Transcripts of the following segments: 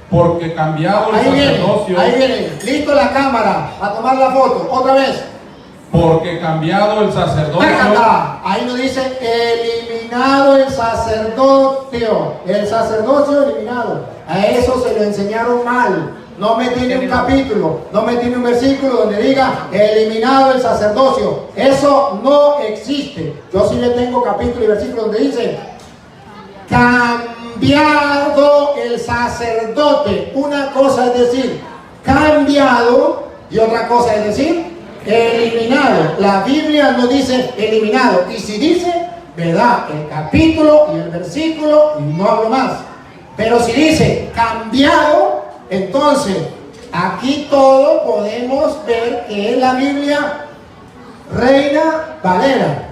Porque cambiado el sacerdocio. Ahí viene, listo la cámara, a tomar la foto, otra vez. Porque cambiado el sacerdocio. Ahí nos dice eliminado el sacerdocio. El sacerdocio eliminado. A eso se lo enseñaron mal. No me tiene un capítulo, no me tiene un versículo donde diga eliminado el sacerdocio. Eso no existe. Yo sí le tengo capítulo y versículo donde dice cambiado el sacerdote. Una cosa es decir cambiado y otra cosa es decir eliminado. La Biblia no dice eliminado, y si dice, me da el capítulo y el versículo y no hablo más. Pero si dice cambiado, entonces aquí todo podemos ver que es la Biblia Reina Valera.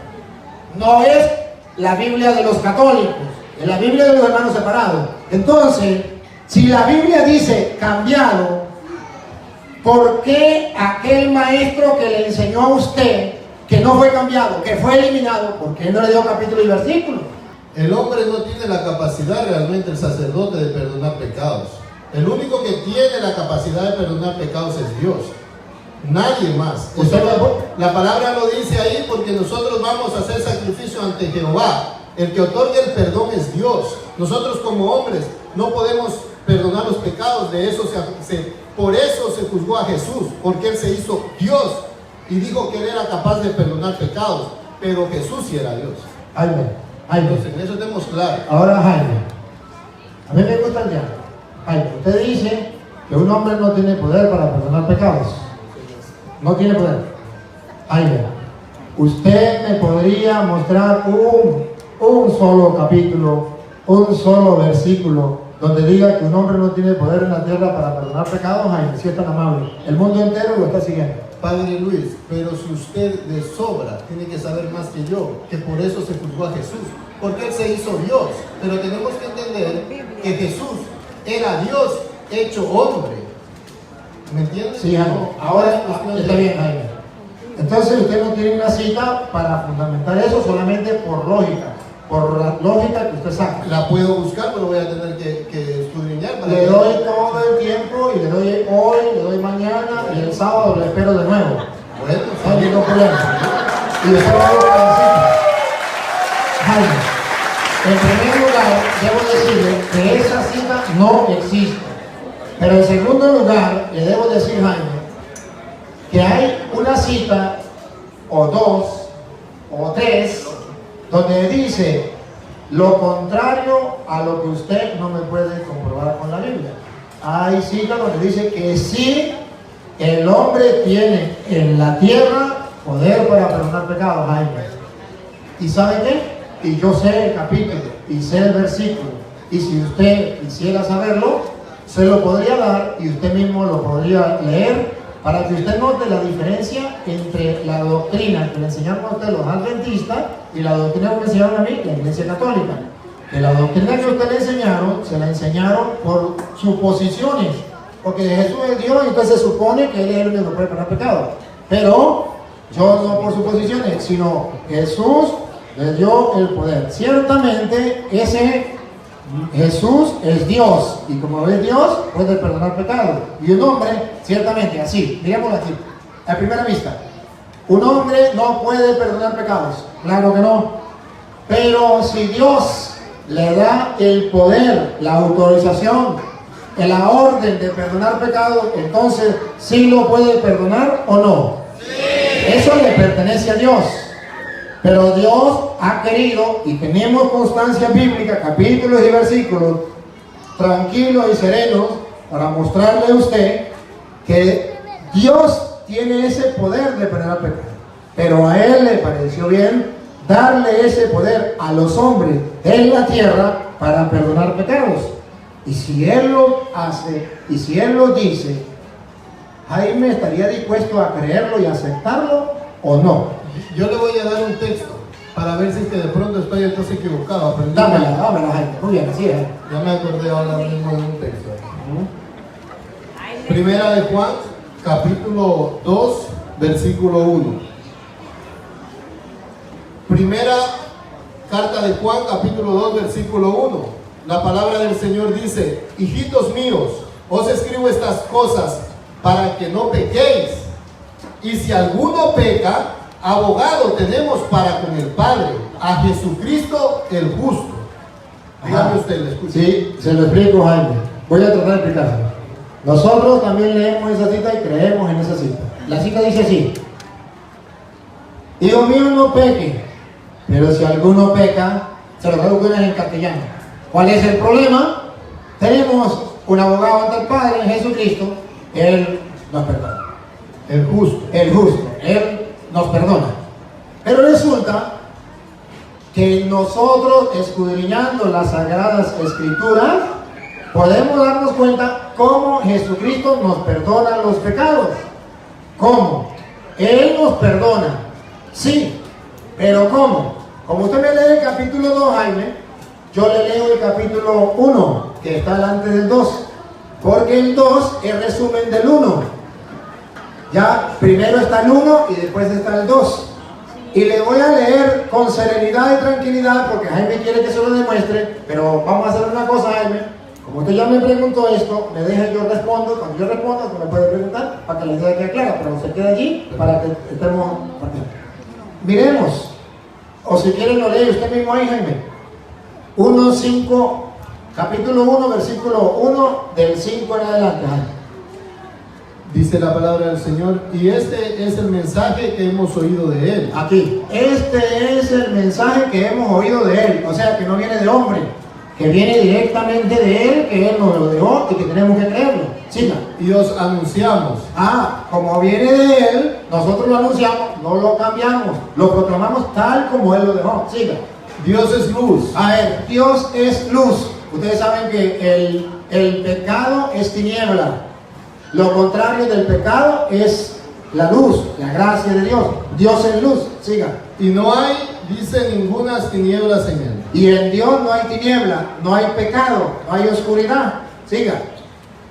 No es la Biblia de los católicos, es la Biblia de los hermanos separados. Entonces, si la Biblia dice cambiado, ¿por qué aquel maestro que le enseñó a usted que no fue cambiado, que fue eliminado, por qué no le dio capítulo y versículo? El hombre no tiene la capacidad realmente, el sacerdote, de perdonar pecados. El único que tiene la capacidad de perdonar pecados es Dios. Nadie más. La palabra lo dice ahí porque nosotros vamos a hacer sacrificio ante Jehová. El que otorga el perdón es Dios. Nosotros como hombres no podemos perdonar los pecados. Por eso se juzgó a Jesús, porque Él se hizo Dios y dijo que Él era capaz de perdonar pecados, pero Jesús sí era Dios. Jaime, entonces en eso tenemos claro. Ahora Jaime, a mí me gusta el diálogo. Jaime, usted dice que un hombre no tiene poder para perdonar pecados. No tiene poder. Jaime, usted me podría mostrar un solo capítulo, un solo versículo donde diga que un hombre no tiene poder en la tierra para perdonar pecados. Jaime, si es tan amable, el mundo entero lo está siguiendo. Padre Luis, pero si usted de sobra tiene que saber más que yo, que por eso se juzgó a Jesús, porque Él se hizo Dios. Pero tenemos que entender que Jesús era Dios hecho hombre. ¿Me entiendes? Sí, Jaime. Ahora está bien, Jaime. Entonces usted no tiene una cita para fundamentar eso, solamente por lógica. Por la lógica que usted saca. La puedo buscar, pero voy a tener que escudriñar. Le doy todo el tiempo y le doy hoy, le doy mañana y el sábado le espero de nuevo. Bueno, no hay ningún problema. Y después va a buscar la cita. Jaime, en primer lugar, debo decirle que esa cita no existe. Pero en segundo lugar, le debo decir, Jaime, que hay una cita, o dos, o tres, donde dice lo contrario a lo que usted no me puede comprobar con la Biblia. Hay citas donde dice que sí, el hombre tiene en la tierra poder para perdonar pecados, Jaime. ¿Y sabe qué? Y yo sé el capítulo, y sé el versículo, y si usted quisiera saberlo, se lo podría dar, y usted mismo lo podría leer, para que usted note la diferencia entre la doctrina que le enseñaron a usted los adventistas y la doctrina que me enseñaron a mí, la Iglesia Católica. Que la doctrina que usted le enseñaron, se la enseñaron por suposiciones, porque Jesús es Dios y entonces se supone que Él es el único que puede perdonar pecado. Pero yo no por suposiciones, sino Jesús le dio el poder. Ciertamente ese Jesús es Dios, y como es Dios, puede perdonar pecados. Y un hombre, ciertamente, así, digámoslo aquí, a primera vista, un hombre no puede perdonar pecados, claro que no. Pero si Dios le da el poder, la autorización, la orden de perdonar pecados, entonces ¿sí lo puede perdonar o no? Sí. Eso le pertenece a Dios. Pero Dios ha querido, y tenemos constancia bíblica, capítulos y versículos, tranquilos y serenos, para mostrarle a usted que Dios tiene ese poder de perdonar pecados. Pero a Él le pareció bien darle ese poder a los hombres en la tierra para perdonar pecados. Y si Él lo hace, y si Él lo dice, Jaime estaría dispuesto a creerlo y aceptarlo o no. Yo le voy a dar un texto para ver si es que de pronto estoy entonces equivocado. Dámela, Jaime. Muy bien, así es. Ya me acordé ahora mismo de un texto. Primera de Juan, capítulo 2, versículo 1. Primera carta de Juan, capítulo 2, versículo 1. la palabra del Señor dice: hijitos míos, os escribo estas cosas para que no pequéis. Y si alguno peca, abogado tenemos para con el Padre, a Jesucristo el justo. Dígame usted, le escucho. Sí, se lo explico, Jaime. Voy a tratar de explicárselo. Nosotros también leemos esa cita y creemos en esa cita. La cita dice así: hijo mío, no peque, pero si alguno peca, se lo traduzco en castellano. ¿Cuál es el problema? Tenemos un abogado ante el Padre, en Jesucristo. Él nos perdona. El justo. El justo. Él nos perdona. Pero resulta que nosotros, escudriñando las Sagradas Escrituras, podemos darnos cuenta cómo Jesucristo nos perdona los pecados. ¿Cómo? Él nos perdona. Sí, pero ¿cómo? Como usted me lee el capítulo 2, Jaime, yo le leo el capítulo 1, que está delante del 2, porque el 2 es resumen del 1. Ya primero está el 1 y después está el 2. Y le voy a leer con serenidad y tranquilidad, porque Jaime quiere que se lo demuestre, pero vamos a hacer una cosa, Jaime. Como usted ya me preguntó esto, me deja, yo respondo. Cuando yo responda, usted me puede preguntar para que la idea quede clara, pero se quede allí para que estemos partiendo. Miremos, o si quieren lo lee usted mismo ahí, Jaime. 1:5, capítulo 1, versículo 1, del 5 en adelante, Jaime. Dice la palabra del Señor: y este es el mensaje que hemos oído de Él. Aquí, este es el mensaje que hemos oído de Él, o sea que no viene de hombre, que viene directamente de Él, que Él nos lo dejó y que tenemos que creerlo. Siga. Y os anunciamos. Como viene de Él, nosotros lo anunciamos, no lo cambiamos, lo proclamamos tal como Él lo dejó. Siga. Dios es luz. A ver, Dios es luz. Ustedes saben que el pecado es tiniebla. Lo contrario del pecado es la luz, la gracia de Dios. Dios es luz. Siga. Y no hay, dice, ningunas tinieblas en Él. Y en Dios no hay tiniebla, no hay pecado, no hay oscuridad. Siga.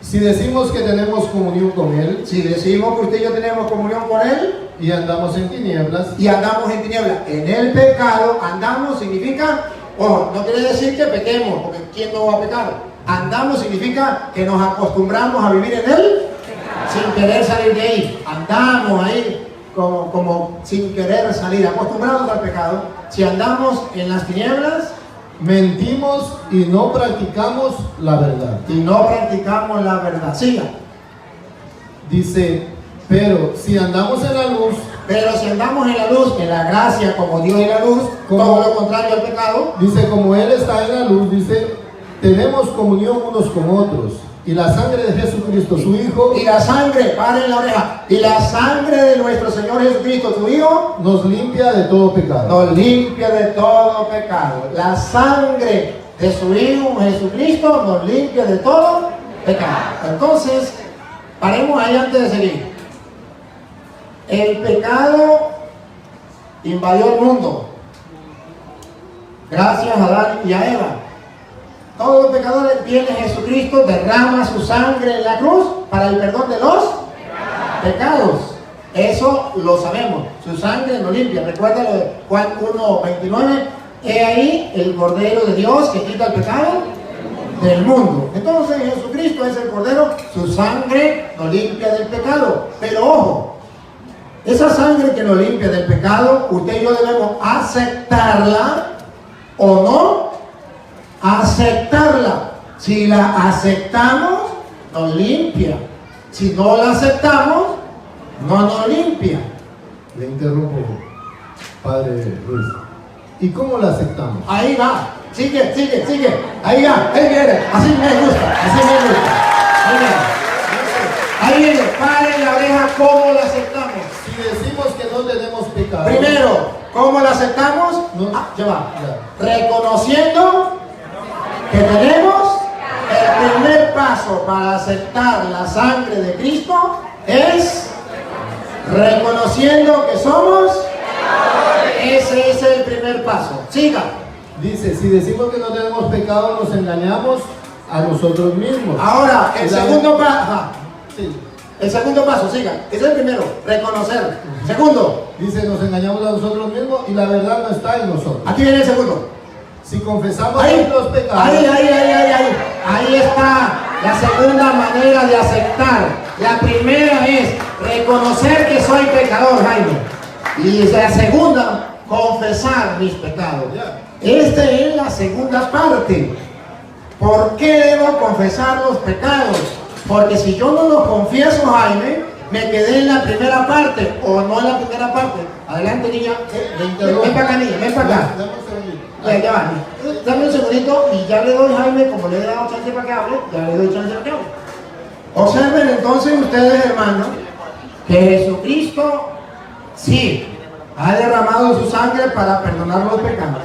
Si decimos que tenemos comunión con Él, Si decimos que usted y yo tenemos comunión con Él y andamos en tinieblas, y andamos en tiniebla, en el pecado andamos significa, ojo, no quiere decir que pequemos, porque ¿quién no va a pecar? Andamos significa que nos acostumbramos a vivir en Él sin querer salir de ahí. Andamos ahí como sin querer salir, acostumbrados al pecado. Si andamos en las tinieblas, mentimos y no practicamos la verdad. y no practicamos la verdad. Siga. Dice: pero si andamos en la luz, Pero si andamos en la luz, en la gracia como Dios en la luz, todo lo contrario al pecado, dice, como Él está en la luz, dice, tenemos comunión unos con otros. Y la sangre de Jesucristo, su Hijo, y la sangre, paren la oreja, y la sangre de nuestro Señor Jesucristo, su Hijo, nos limpia de todo pecado. nos limpia de todo pecado. La sangre de su Hijo Jesucristo nos limpia de todo pecado. Entonces, paremos ahí antes de seguir. El pecado invadió el mundo gracias a Adán y a Eva. Todos los pecadores, viene Jesucristo, derrama su sangre en la cruz para el perdón de los pecados. Eso lo sabemos. Su sangre nos limpia. Recuerda lo de Juan 1:29. He ahí el Cordero de Dios que quita el pecado del mundo. Entonces Jesucristo es el Cordero, su sangre nos limpia del pecado. Pero ojo, esa sangre que nos limpia del pecado, usted y yo debemos aceptarla o no aceptarla. Si la aceptamos, nos limpia. Si no la aceptamos, no nos limpia. Le interrumpo, Padre Luis. ¿Y cómo la aceptamos? Ahí va. Sigue. Ahí va. Ahí viene. Así me gusta. Ahí viene. Paren la oreja. ¿Cómo la aceptamos? Si decimos que no tenemos pecado. Primero, ¿cómo la aceptamos? No. Ya va. Reconociendo que tenemos. El primer paso para aceptar la sangre de Cristo es reconociendo que somos. Ese es el primer paso. Siga. Dice, si decimos que no tenemos pecado, nos engañamos a nosotros mismos. Ahora, el segundo paso. Sí. El segundo paso, siga. Es el primero, reconocer. Segundo, Dice, nos engañamos a nosotros mismos y la verdad no está en nosotros. aquí viene el segundo. Si confesamos Ahí, nuestros pecados, ahí está la segunda manera de aceptar. La primera es reconocer que soy pecador, Jaime. Y la segunda, confesar mis pecados. Esta es la segunda parte. ¿Por qué debo confesar los pecados? Porque si yo no los confieso, Jaime, me quedé en la primera parte o no en la primera parte. Adelante, niña. Ven para acá, niña, ven para acá. dame un segundito. Ya va. Dame un segundito y ya le doy, Jaime, como le he dado chance para que hable, ya le doy chance para que hable. Observen entonces ustedes, hermanos, que Jesucristo sí ha derramado su sangre para perdonar los pecados.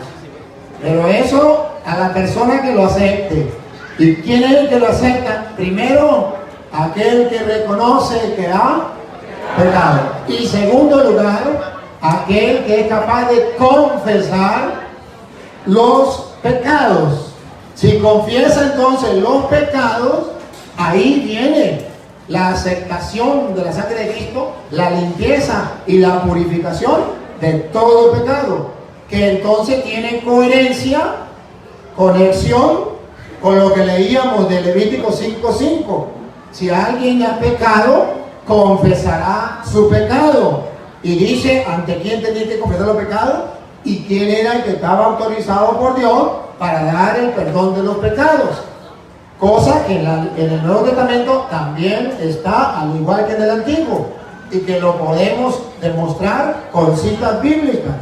Pero eso a la persona que lo acepte. ¿Y quién es el que lo acepta? Primero, aquel que reconoce que ha pecado. Y segundo lugar, aquel que es capaz de confesar los pecados. Si confiesa entonces los pecados, ahí viene la aceptación de la sangre de Cristo, la limpieza y la purificación de todo pecado, que entonces tiene coherencia, conexión con lo que leíamos de Levítico 5:5. Si alguien ha pecado, confesará su pecado. Y dice ante quién tenía que confesar los pecados y quién era el que estaba autorizado por Dios para dar el perdón de los pecados. Cosa que en el Nuevo Testamento también está, al igual que en el Antiguo, y que lo podemos demostrar con citas bíblicas.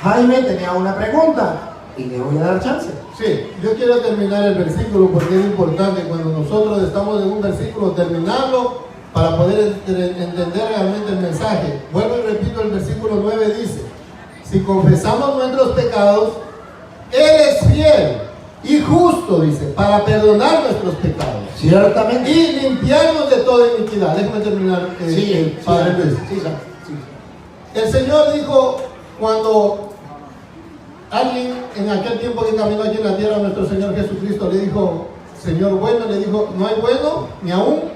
Jaime tenía una pregunta y le voy a dar chance. Sí, yo quiero terminar el versículo porque es importante cuando nosotros estamos en un versículo terminarlo para poder entender realmente el mensaje. Vuelvo y repito, el versículo 9 dice: si confesamos nuestros pecados, Él es fiel y justo, dice, para perdonar nuestros pecados. Ciertamente. Y limpiarnos de toda iniquidad. Déjame terminar, Padre Luis. El Señor dijo, cuando alguien en aquel tiempo que caminó aquí en la tierra, nuestro Señor Jesucristo le dijo, Señor bueno, le dijo, no hay bueno ni aún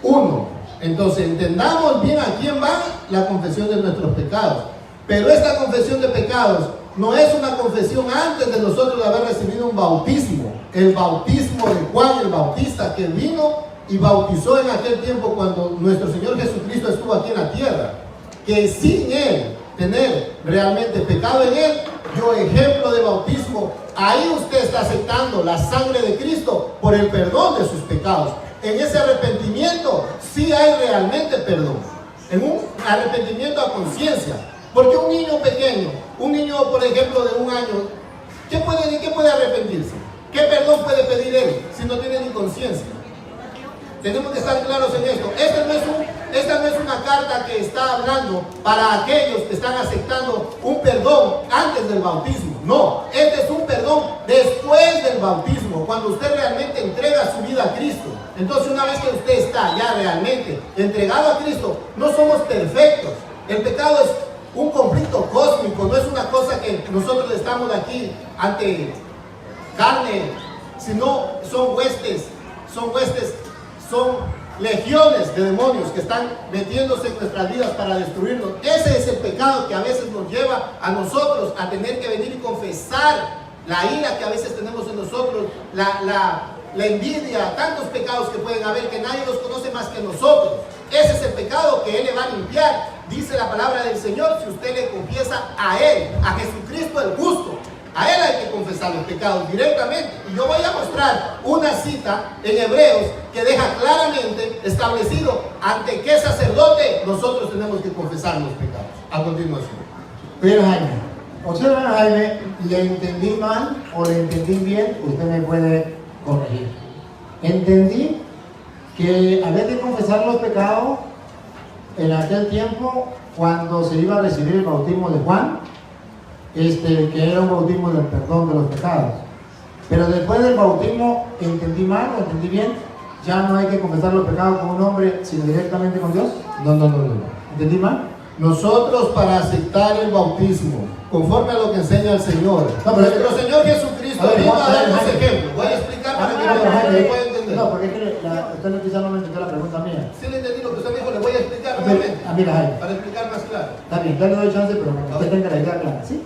uno. Entonces entendamos bien a quién va la confesión de nuestros pecados. Pero esta confesión de pecados no es una confesión antes de nosotros haber recibido un bautismo. El bautismo de Juan el Bautista, que vino y bautizó en aquel tiempo cuando nuestro Señor Jesucristo estuvo aquí en la tierra. Que sin Él tener realmente pecado en Él, dio ejemplo de bautismo. Ahí usted está aceptando la sangre de Cristo por el perdón de sus pecados. En ese arrepentimiento sí hay realmente perdón. En un arrepentimiento a conciencia. Porque un niño pequeño, un niño por ejemplo de 1 año, ¿qué puede arrepentirse? ¿Qué perdón puede pedir él si no tiene ni conciencia? Tenemos que estar claros en esto. Esta no es una carta que está hablando para aquellos que están aceptando un perdón antes del bautismo. No, este es un perdón después del bautismo, cuando usted realmente entrega su vida a Cristo. Entonces, una vez que usted está ya realmente entregado a Cristo, no somos perfectos. El pecado es un conflicto cósmico, no es una cosa que nosotros estamos aquí ante carne, sino son legiones de demonios que están metiéndose en nuestras vidas para destruirnos. Ese es el pecado que a veces nos lleva a nosotros a tener que venir y confesar la ira que a veces tenemos en nosotros, la envidia, tantos pecados que pueden haber que nadie los conoce más que nosotros. Ese es el pecado que Él le va a limpiar. Dice la palabra del Señor, si usted le confiesa a Él, a Jesucristo el justo, a Él hay que confesar los pecados directamente. Y yo voy a mostrar una cita en Hebreos que deja claramente establecido ante qué sacerdote nosotros tenemos que confesar los pecados. A continuación. Bien, Jaime. Observa, Jaime, ¿le entendí mal o le entendí bien? Usted me puede corregir. Entendí que había que confesar los pecados en aquel tiempo cuando se iba a recibir el bautismo de Juan, que era un bautismo del perdón de los pecados. Pero después del bautismo, ¿entendí mal o entendí bien? Ya no hay que confesar los pecados con un hombre, sino directamente con Dios. No. ¿Entendí mal? Nosotros, para aceptar el bautismo, conforme a lo que enseña el Señor, nuestro Señor Jesucristo vino a darnos ejemplo. Voy a explicar para que lo pueda entender. No, porque usted quizás no me entendió la pregunta mía. Sí le entendí lo que usted me dijo, le voy a explicar nuevamente. Mira, Jaime. Para explicar más claro. Está bien, ya le doy chance, pero que usted tenga la idea clara. ¿Sí?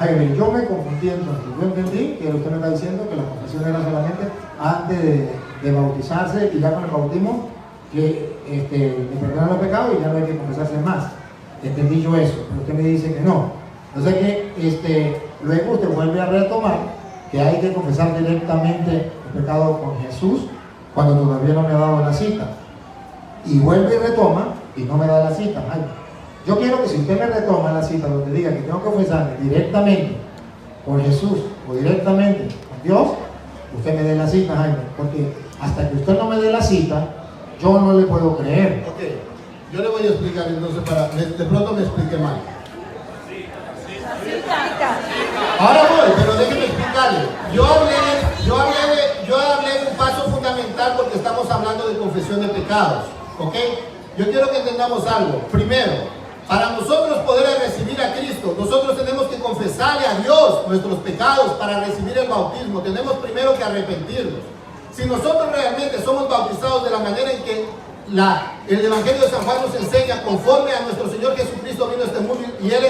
Jaime, yo me confundí entonces. Yo entendí que usted me está diciendo que la confesión era solamente antes de bautizarse y ya con el bautismo que le perdonan los pecados y ya no hay que confesarse más. Entendí yo eso, pero usted me dice que no. Entonces que luego usted vuelve a retomar que hay que confesar directamente el pecado con Jesús cuando todavía no me ha dado la cita. Y vuelve y retoma y no me da la cita, Jaime. Yo quiero que si usted me retoma la cita donde diga que tengo que confesarme directamente con Jesús o directamente con Dios, usted me dé la cita, Jaime, porque hasta que usted no me dé la cita, yo no le puedo creer. Ok, yo le voy a explicar entonces de pronto me expliqué mal. Ahora voy, pero déjeme explicarle. Yo hablé de un paso fundamental porque estamos hablando de confesión de pecados, ¿ok? Yo quiero que entendamos algo. Primero, para nosotros poder recibir a Cristo, nosotros tenemos que confesarle a Dios nuestros pecados para recibir el bautismo. Tenemos primero que arrepentirnos. Si nosotros realmente somos bautizados de la manera en que el Evangelio de San Juan nos enseña, conforme a nuestro Señor Jesucristo vino a este mundo y Él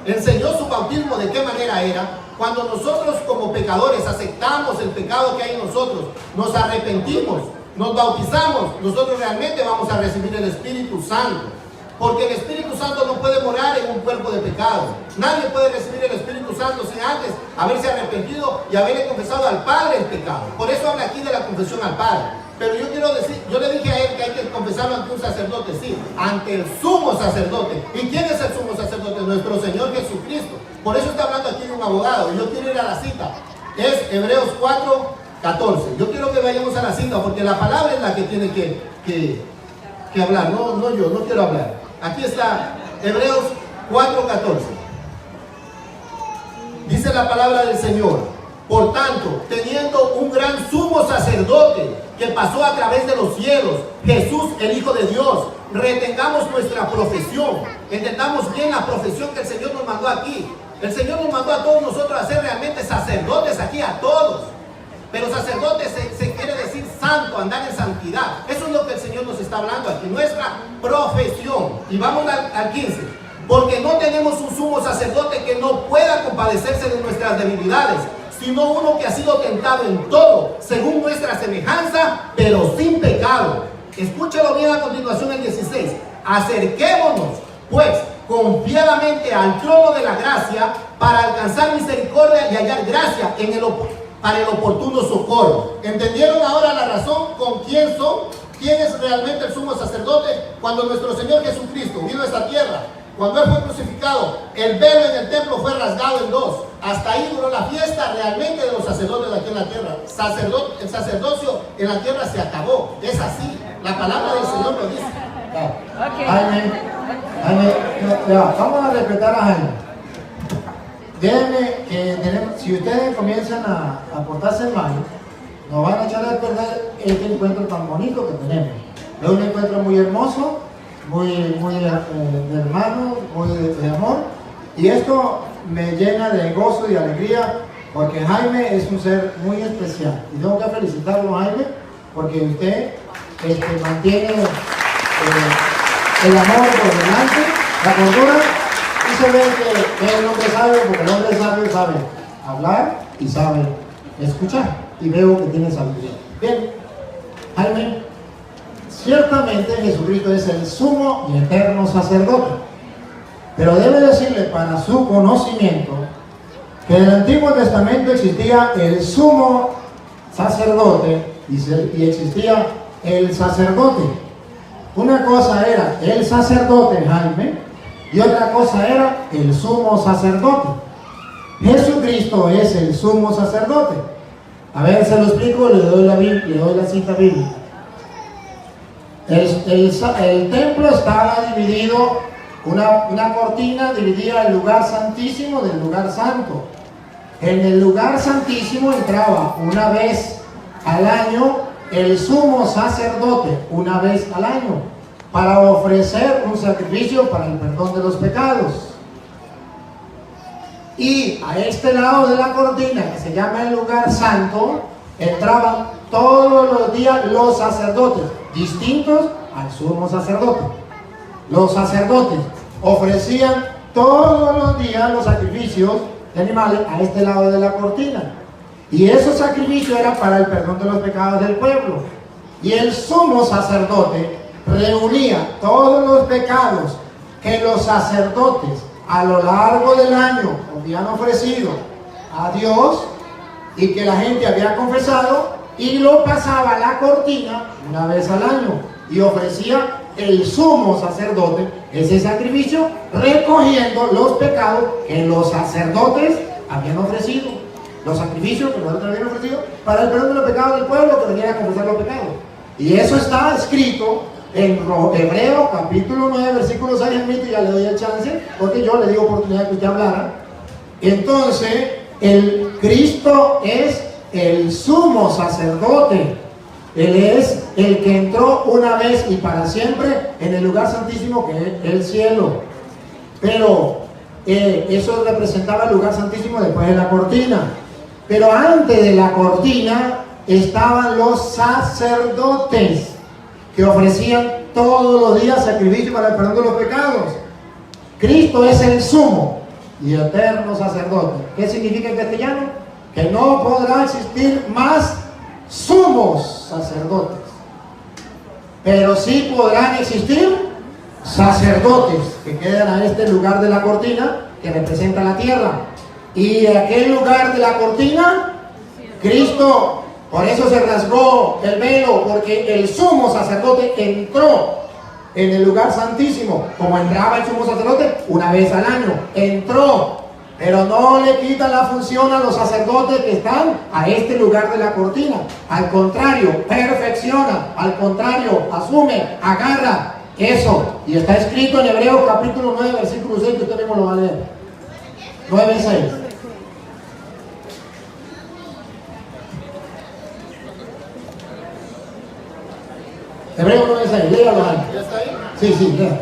enseñó su bautismo de qué manera era. Cuando nosotros como pecadores aceptamos el pecado que hay en nosotros, nos arrepentimos, nos bautizamos, nosotros realmente vamos a recibir el Espíritu Santo. Porque el Espíritu Santo no puede morar en un cuerpo de pecado. Nadie puede recibir el Espíritu Santo sin antes haberse arrepentido y haberle confesado al Padre el pecado. Por eso habla aquí de la confesión al Padre. Pero yo quiero decir, yo le dije a él que hay que confesarlo ante un sacerdote, sí, ante el sumo sacerdote. ¿Y quién es el sumo sacerdote? Nuestro Señor Jesucristo. Por eso está hablando aquí de un abogado. Y yo quiero ir a la cita. Es Hebreos 4:14. Yo quiero que vayamos a la cita porque la palabra es la que tiene que hablar. No yo, no quiero hablar. Aquí está Hebreos 4:14. Dice la palabra del Señor: por tanto, teniendo un gran sumo sacerdote que pasó a través de los cielos, Jesús el Hijo de Dios, retengamos nuestra profesión. Entendamos bien la profesión que el Señor nos mandó aquí. El Señor nos mandó a todos nosotros a ser realmente sacerdotes aquí, a todos. Pero sacerdote se quiere decir santo, andar en santidad. Eso es lo que el Señor nos está hablando aquí, nuestra profesión. Y vamos al 15. Porque no tenemos un sumo sacerdote que no pueda compadecerse de nuestras debilidades, sino uno que ha sido tentado en todo, según nuestra semejanza, pero sin pecado. Escúchalo bien a continuación el 16. Acerquémonos, pues, confiadamente al trono de la gracia, para alcanzar misericordia y hallar gracia para el oportuno socorro. ¿Entendieron ahora la razón con quién son? ¿Quién es realmente el sumo sacerdote? Cuando nuestro Señor Jesucristo vino a esta tierra, cuando Él fue crucificado, el velo en el templo fue rasgado en dos. Hasta ahí duró la fiesta realmente de los sacerdotes aquí en la tierra. El sacerdocio en la tierra se acabó. Es así. La palabra del Señor lo dice. Jaime, vamos a respetar a Jaime. Déjenme que si ustedes comienzan a portarse mal, nos van a echar a perder este encuentro tan bonito que tenemos. Es un encuentro muy hermoso, muy de hermanos, muy de amor, y esto me llena de gozo y alegría porque Jaime es un ser muy especial y tengo que felicitarlo, Jaime, porque usted mantiene el amor por delante, la cordura, y se ve que el hombre sabio, porque el hombre sabio sabe hablar y sabe escuchar, y veo que tiene sabiduría. Bien, Jaime, ciertamente Jesucristo es el sumo y eterno sacerdote, pero debe decirle para su conocimiento que en el Antiguo Testamento existía el sumo sacerdote y existía el sacerdote. Una cosa era el sacerdote, Jaime, y otra cosa era el sumo sacerdote. Jesucristo es el sumo sacerdote. A ver, se lo explico, le doy la cita bíblica. El templo estaba dividido, una cortina dividía el lugar santísimo del lugar santo. En el lugar santísimo entraba una vez al año el sumo sacerdote, una vez al año, para ofrecer un sacrificio para el perdón de los pecados. Y a este lado de la cortina, que se llama el lugar santo, entraban todos los días los sacerdotes, distintos al sumo sacerdote. Los sacerdotes ofrecían todos los días los sacrificios de animales a este lado de la cortina. Y esos sacrificios eran para el perdón de los pecados del pueblo. Y el sumo sacerdote reunía todos los pecados que los sacerdotes a lo largo del año habían ofrecido a Dios y que la gente había confesado, y lo pasaba a la cortina una vez al año y ofrecía el sumo sacerdote ese sacrificio, recogiendo los pecados que los sacerdotes habían ofrecido, los sacrificios que nosotros habían ofrecido para el perdón de los pecados del pueblo que venía a confesar los pecados. Y eso está escrito en Hebreos capítulo 9 versículo 6, y ya le doy el chance porque yo le digo oportunidad que usted hablara. Entonces el Cristo es el sumo sacerdote. Él es el que entró una vez y para siempre en el lugar santísimo, que es el cielo. Pero eso representaba el lugar santísimo después de la cortina. Pero antes de la cortina estaban los sacerdotes que ofrecían todos los días sacrificio para el perdón de los pecados. Cristo es el sumo y eterno sacerdote. ¿Qué significa en castellano? Que no podrá existir más sumos sacerdotes, pero sí podrán existir sacerdotes que quedan a este lugar de la cortina que representa la tierra. Y en aquel lugar de la cortina, Cristo, por eso se rasgó el velo, porque el sumo sacerdote entró en el lugar santísimo, como entraba el sumo sacerdote una vez al año, entró. Pero no le quita la función a los sacerdotes que están a este lugar de la cortina. Al contrario, perfecciona. Al contrario, asume, agarra eso. Y está escrito en Hebreos capítulo 9, versículo 6, que usted mismo lo va a leer. 9, 6. Hebreos 9, 6. Léalo ahí. ¿Ya está ahí? Sí, sí, lea.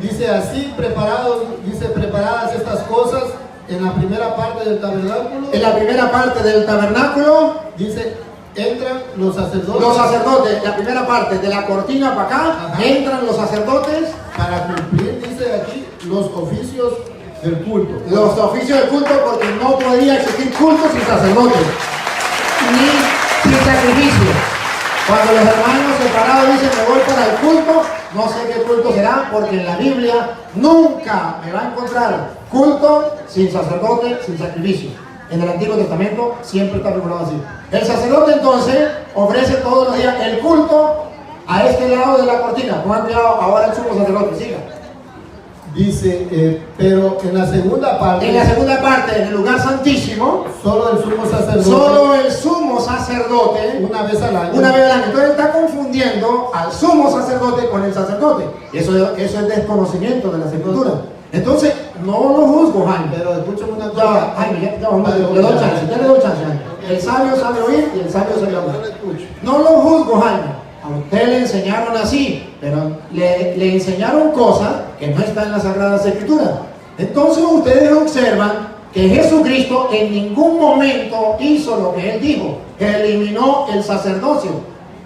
Dice así, preparadas estas cosas en la primera parte del tabernáculo. En la primera parte del tabernáculo, Dice, entran los sacerdotes. los sacerdotes, la primera parte de la cortina para acá, Ajá. entran los sacerdotes, Para cumplir, dice aquí, los oficios del culto. los oficios del culto, porque no podría existir culto sin sacerdotes, ni sin sacrificio. Cuando los hermanos separados dicen me voy para el culto, no sé qué culto será, porque en la Biblia nunca me va a encontrar culto sin sacerdote, sin sacrificio. En el Antiguo Testamento siempre está regulado así. El sacerdote entonces ofrece todos los días el culto a este lado de la cortina. Pongan cuidado, ahora el sumo sacerdote, siga. Dice, pero en la segunda parte, En la segunda parte, en el lugar santísimo, solo el sumo sacerdote, solo el sumo sacerdote, una vez al año. una vez al año. Entonces está confundiendo al sumo sacerdote con el sacerdote. Eso es desconocimiento de la escritura. Entonces, no lo juzgo, Jaime. Pero escúchame una Ya, cosa. Jaime, ya vamos, le doy chance, ya le doy chance, Jaime. El sabio sabe oír y el sabio sabe Yo hablar. lo escucho. No lo juzgo, Jaime. A usted le enseñaron así, pero le enseñaron cosas que no están en las Sagradas Escrituras. Entonces ustedes observan que Jesucristo en ningún momento hizo lo que Él dijo, eliminó el sacerdocio.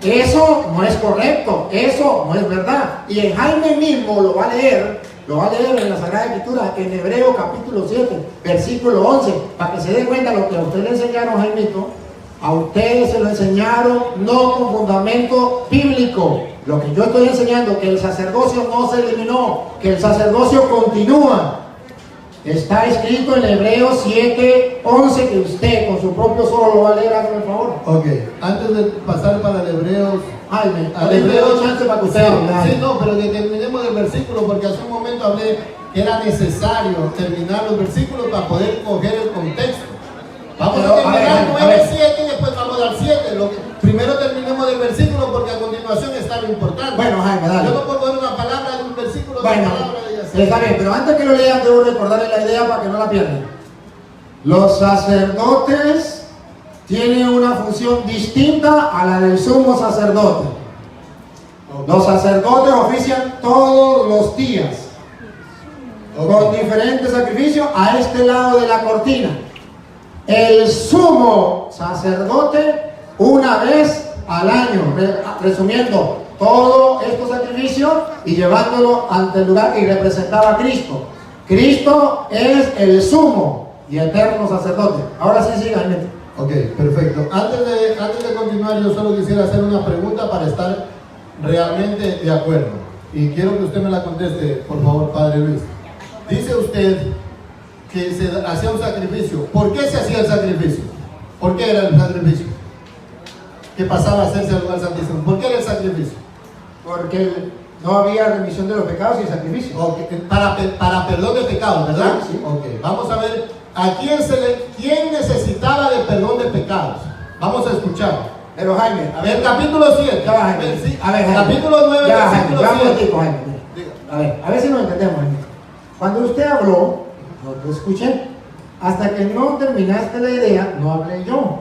Eso no es correcto, eso no es verdad. Y el Jaime mismo lo va a leer en la Sagrada Escritura, en Hebreos capítulo 7, versículo 11, para que se dé cuenta lo que a usted le enseñaron, Jaimito. A ustedes se lo enseñaron no con fundamento bíblico. Lo que yo estoy enseñando, que el sacerdocio no se eliminó, que el sacerdocio continúa. Está escrito en Hebreos 7, 11, que usted con su propio ojos lo va a leer, hágame el favor. Ok, antes de pasar para el Hebreos. Jaime, Al le doy Hebreos, chance para que usted sí, hable. sí, no, pero que terminemos el versículo, porque hace un momento hablé que era necesario terminar los versículos para poder coger el contexto. Vamos Pero, a terminar a 9, ver. 7 y después vamos al 7. Primero terminemos del versículo porque a continuación está lo importante. Bueno, Jaime, dale. Yo no puedo poner una palabra en un versículo, otra Bueno, palabra y así. está bien, pero antes que lo lean, debo recordarle la idea para que no la pierdan. Los sacerdotes tienen una función distinta a la del sumo sacerdote. Los sacerdotes ofician todos los días con diferentes sacrificios a este lado de la cortina. El sumo sacerdote una vez al año, resumiendo todos estos sacrificios y llevándolo ante el lugar que representaba a Cristo. Cristo es el sumo y eterno sacerdote. Ahora sí, sigan. Ok, perfecto. Antes de continuar, yo solo quisiera hacer una pregunta para estar realmente de acuerdo. Y quiero que usted me la conteste, por favor, Padre Luis. Dice usted que se hacía un sacrificio. ¿Por qué se hacía el sacrificio? ¿Por qué era el sacrificio? Que pasaba a hacerse al lugar santísimo. ¿Por qué era el sacrificio? Porque no había remisión de los pecados y sacrificio. Okay. Para perdón de pecados, ¿verdad? Sí, sí. Ok, vamos a ver a quién necesitaba de perdón de pecados. Vamos a escuchar. Pero Jaime, A ver, capítulo 7. Ya va, Jaime. A ver, Jaime. Capítulo 9, ya, versículo Jaime, 7. Jaime. A ver si nos entendemos, Jaime. Cuando usted habló, no te escuché. Hasta que no terminaste la idea, no hablé yo.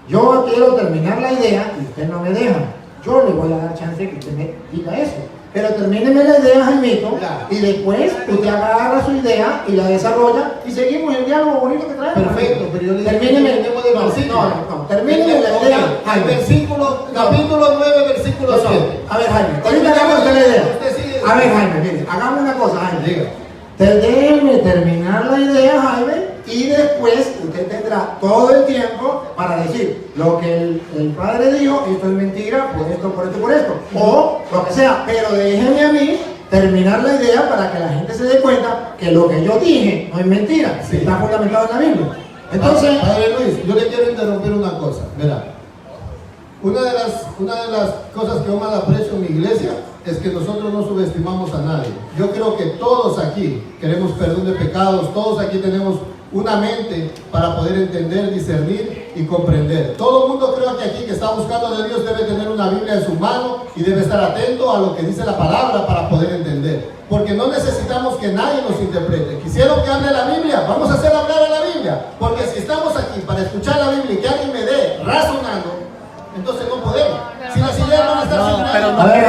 Yo quiero terminar la idea y usted no me deja. Yo le voy a dar chance de que usted me diga eso. Pero termíneme la idea, Jaimito, y después usted agarra su idea y la desarrolla y seguimos el diálogo bonito que traemos. Perfecto, pero yo le digo termíneme. No, Termíneme la idea, Jaime. Versículo, capítulo 9, versículo 7. A ver, Jaime, ahorita hagamos usted la idea. Usted sigue. A ver, Jaime, mire, hagamos una cosa, Jaime. Diga. Déjeme terminar la idea, Jaime, y después usted tendrá todo el tiempo para decir lo que el padre dijo, esto es mentira, por esto, por esto, por esto, o lo que sea, pero déjeme a mí terminar la idea para que la gente se dé cuenta que lo que yo dije no es mentira, Sí. está fundamentado en la Biblia. Entonces, Padre Luis, yo le quiero interrumpir una cosa. Verá, una de las cosas que yo más aprecio en mi iglesia es que nosotros no subestimamos a nadie. Yo creo que todos aquí queremos perdón de pecados, todos aquí tenemos una mente para poder entender, discernir y comprender. Todo el mundo creo que aquí que está buscando de Dios debe tener una Biblia en su mano y debe estar atento a lo que dice la palabra para poder entender. Porque no necesitamos que nadie nos interprete. ¿Quisieron que hable la Biblia? Vamos a hacer hablar a la Biblia. Porque si estamos aquí para escuchar la Biblia y que alguien me dé razonando, entonces no podemos. Si las ideas van a estar a ver,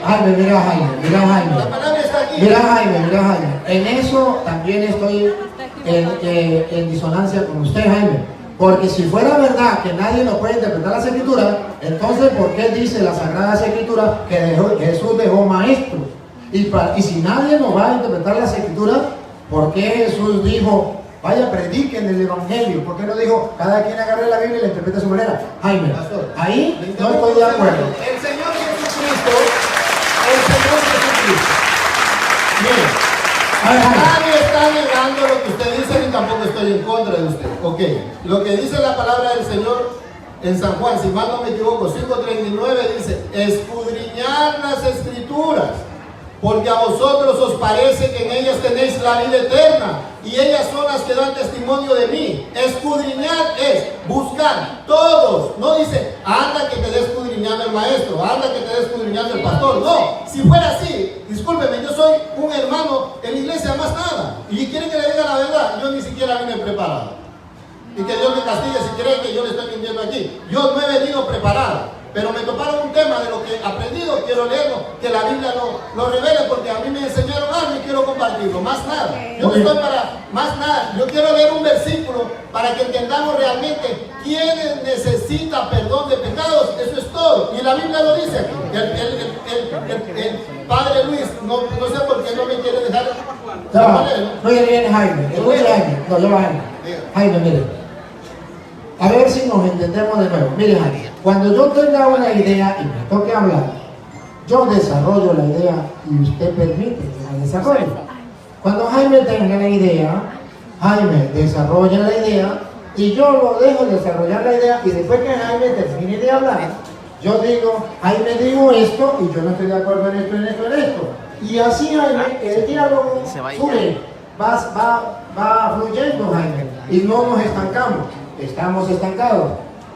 Jaime, mira Jaime. La palabra está aquí. Mira Jaime, en eso también estoy en disonancia con usted, Jaime, porque si fuera verdad que nadie nos puede interpretar las escrituras, entonces ¿por qué dice las Sagradas Escrituras que Jesús dejó maestros? Y si nadie nos va a interpretar las escrituras, ¿por qué Jesús dijo, vaya, prediquen el Evangelio? ¿Por qué no dijo, cada quien agarre la Biblia y la interprete a su manera? Jaime, ahí no estoy de acuerdo. El Señor Jesucristo, mire, A ver, Jaime. nadie está negando lo que usted dice ni tampoco estoy en contra de usted. Ok, lo que dice la palabra del Señor en San Juan, si mal no me equivoco, 5:39 dice, escudriñad las escrituras, porque a vosotros os parece que en ellas tenéis la vida eterna, y ellas son las que dan testimonio de mí. Escudriñar es buscar, todos. No dice, anda que te dé escudriñando el maestro, anda que te dé escudriñando el pastor. No, si fuera así, discúlpeme, yo soy un hermano en la iglesia, más nada. Y quieren que le diga la verdad, yo ni siquiera vine preparado. Y que Dios me castigue si creen que yo le estoy mintiendo aquí. Yo no he venido preparado. Pero me toparon un tema de lo que he aprendido, quiero leerlo, que la Biblia lo revele, porque a mí me enseñaron algo y quiero compartirlo, más nada. Yo no estoy para más nada. Yo quiero leer un versículo para que entendamos realmente quién necesita perdón de pecados, eso es todo. Y la Biblia lo dice aquí. El Padre Luis, no sé por qué no me quiere dejar. Muy bien, Jaime. Escucha, Jaime. No, yo Jaime. Jaime, mire. A ver si nos entendemos de nuevo. Mire, Jaime, cuando yo tenga una idea y me toque hablar, yo desarrollo la idea y usted permite que la desarrolle. Cuando Jaime tenga la idea, Jaime desarrolla la idea y yo lo dejo desarrollar la idea, y después que Jaime termine de hablar, yo digo, Jaime dijo esto y yo no estoy de acuerdo en esto, en esto, en esto. Y así, Jaime, el diálogo fluye, va fluyendo, Jaime, y no nos estancamos. Estamos estancados.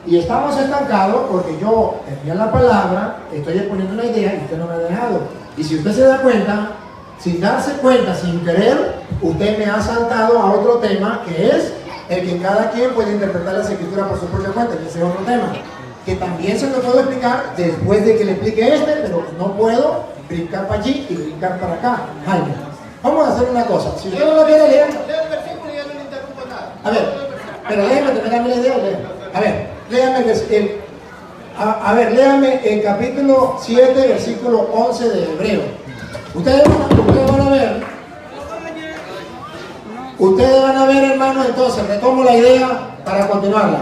Y estamos estancados porque yo tenía la palabra, estoy exponiendo una idea y usted no me ha dejado. Y si usted se da cuenta, sin darse cuenta, sin querer, usted me ha saltado a otro tema, que es el que cada quien puede interpretar las escrituras por su propia cuenta, que ese es otro tema, que también se lo puedo explicar después de que le explique este, pero no puedo brincar para allí y brincar para acá. Jaime, vamos a hacer una cosa. Si usted no lo quiere leer, Leo el versículo y ya no le interrumpo nada. a ver, pero déjame terminar la idea. A ver, léame el capítulo 7, versículo 11 de Hebreo. Ustedes van a ver Ustedes van a ver, hermanos, entonces, retomo la idea para continuarla.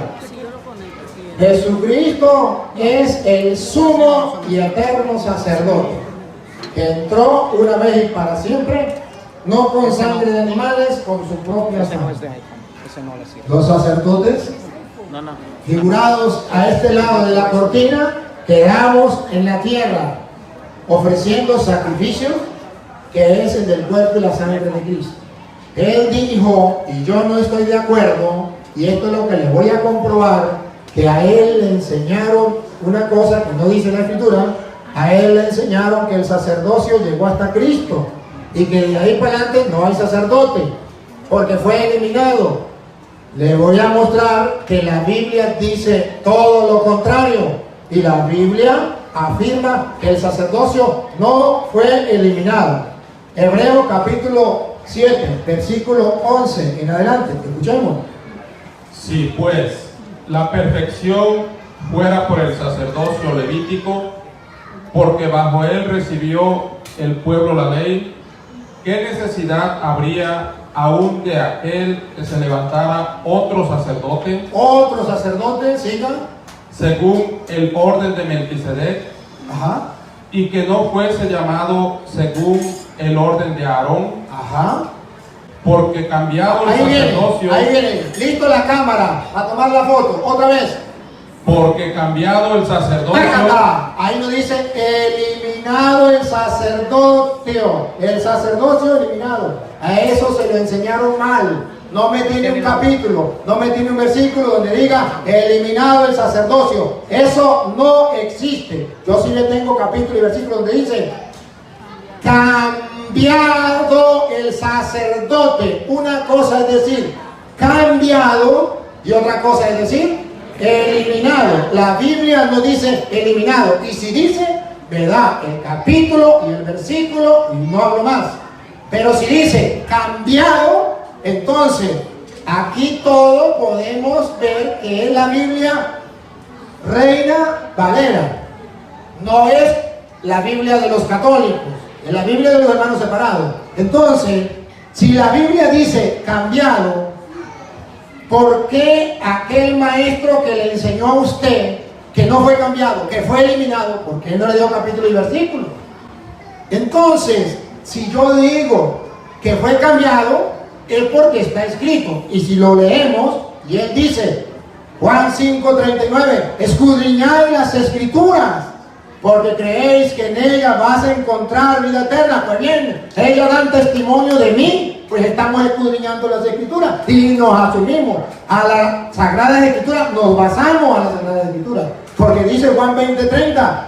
Jesucristo es el sumo y eterno sacerdote, que entró una vez y para siempre, no con sangre de animales, con su propia sangre. Los sacerdotes, figurados a este lado de la cortina, quedamos en la tierra, ofreciendo sacrificios, que es el del cuerpo y la sangre de Cristo. Él dijo, y yo no estoy de acuerdo, y esto es lo que les voy a comprobar, que a él le enseñaron una cosa que no dice la Escritura. A él le enseñaron que el sacerdocio llegó hasta Cristo y que de ahí para adelante no hay sacerdote porque fue eliminado. Le voy a mostrar que la Biblia dice todo lo contrario, y la Biblia afirma que el sacerdocio no fue eliminado. Hebreos capítulo 7, versículo 11 en adelante, escuchemos. Si pues la perfección fuera por el sacerdocio levítico, porque bajo él recibió el pueblo la ley, ¿qué necesidad habría aún de aquel que se levantara otro sacerdote? Otro sacerdote, siga. Según el orden de Melquisedec, Ajá. y que no fuese llamado según el orden de Aarón, Ajá. porque cambiado el sacerdocio, ahí viene, listo la cámara a tomar la foto, otra vez. porque cambiado el sacerdocio, Ahí nos dice eliminado el sacerdocio eliminado. A eso se lo enseñaron mal. No me tiene un capítulo, no me tiene un versículo donde diga eliminado el sacerdocio. Eso no existe. Yo sí le tengo capítulo y versículo donde dice cambiado el sacerdote. Una cosa es decir cambiado y otra cosa es decir eliminado. La Biblia no dice eliminado, y si dice, me da el capítulo y el versículo y no hablo más. Pero si dice cambiado, entonces aquí todo podemos ver que es la Biblia Reina Valera. No es la Biblia de los católicos, es la Biblia de los hermanos separados. Entonces, si la Biblia dice cambiado, ¿por qué aquel maestro que le enseñó a usted que no fue cambiado, que fue eliminado, por qué no le dio capítulo y versículo? Entonces, si yo digo que fue cambiado, es porque está escrito. Y si lo leemos, y él dice, Juan 5:39, escudriñad las escrituras, porque creéis que en ellas vas a encontrar vida eterna. Pues bien, ellas dan testimonio de mí, pues estamos escudriñando las escrituras y nos asumimos a las sagradas escrituras, nos basamos a las sagradas escrituras, porque dice Juan 20:30,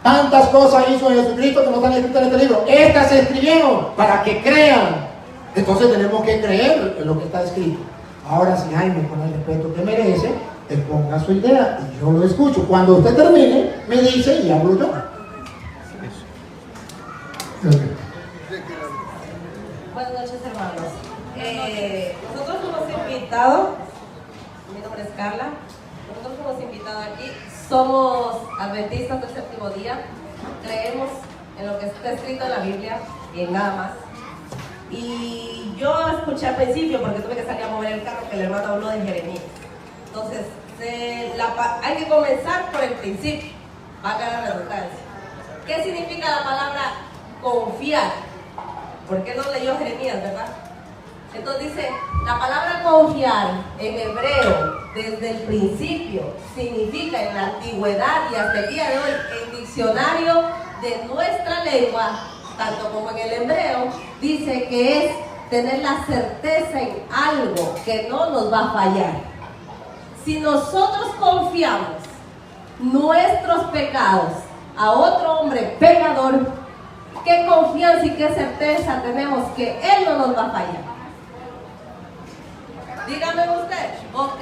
tantas cosas hizo Jesucristo que no están escritas en este libro, estas se escribieron para que crean. Entonces tenemos que creer en lo que está escrito. Ahora, si Jaime, con el respeto que merece, exponga su idea y yo lo escucho. Cuando usted termine, me dice y hablo yo. Buenas noches, hermanos. Nosotros hemos invitado, mi nombre es Carla, nosotros hemos invitado aquí, somos adventistas del séptimo día, creemos en lo que está escrito en la Biblia y en nada más. Y yo escuché al principio, porque tuve que salir a mover el carro, que el hermano habló de Jeremías. Entonces, hay que comenzar por el principio, valga la redundancia. ¿Qué significa la palabra confiar? ¿Por qué no leyó Jeremías, verdad? Entonces dice, la palabra confiar en hebreo, desde el principio, significa en la antigüedad y hasta el día de hoy, en diccionario de nuestra lengua, tanto como en el hebreo, dice que es tener la certeza en algo que no nos va a fallar. Si nosotros confiamos nuestros pecados a otro hombre pecador, ¿qué confianza y qué certeza tenemos que él no nos va a fallar? Dígame usted, ok.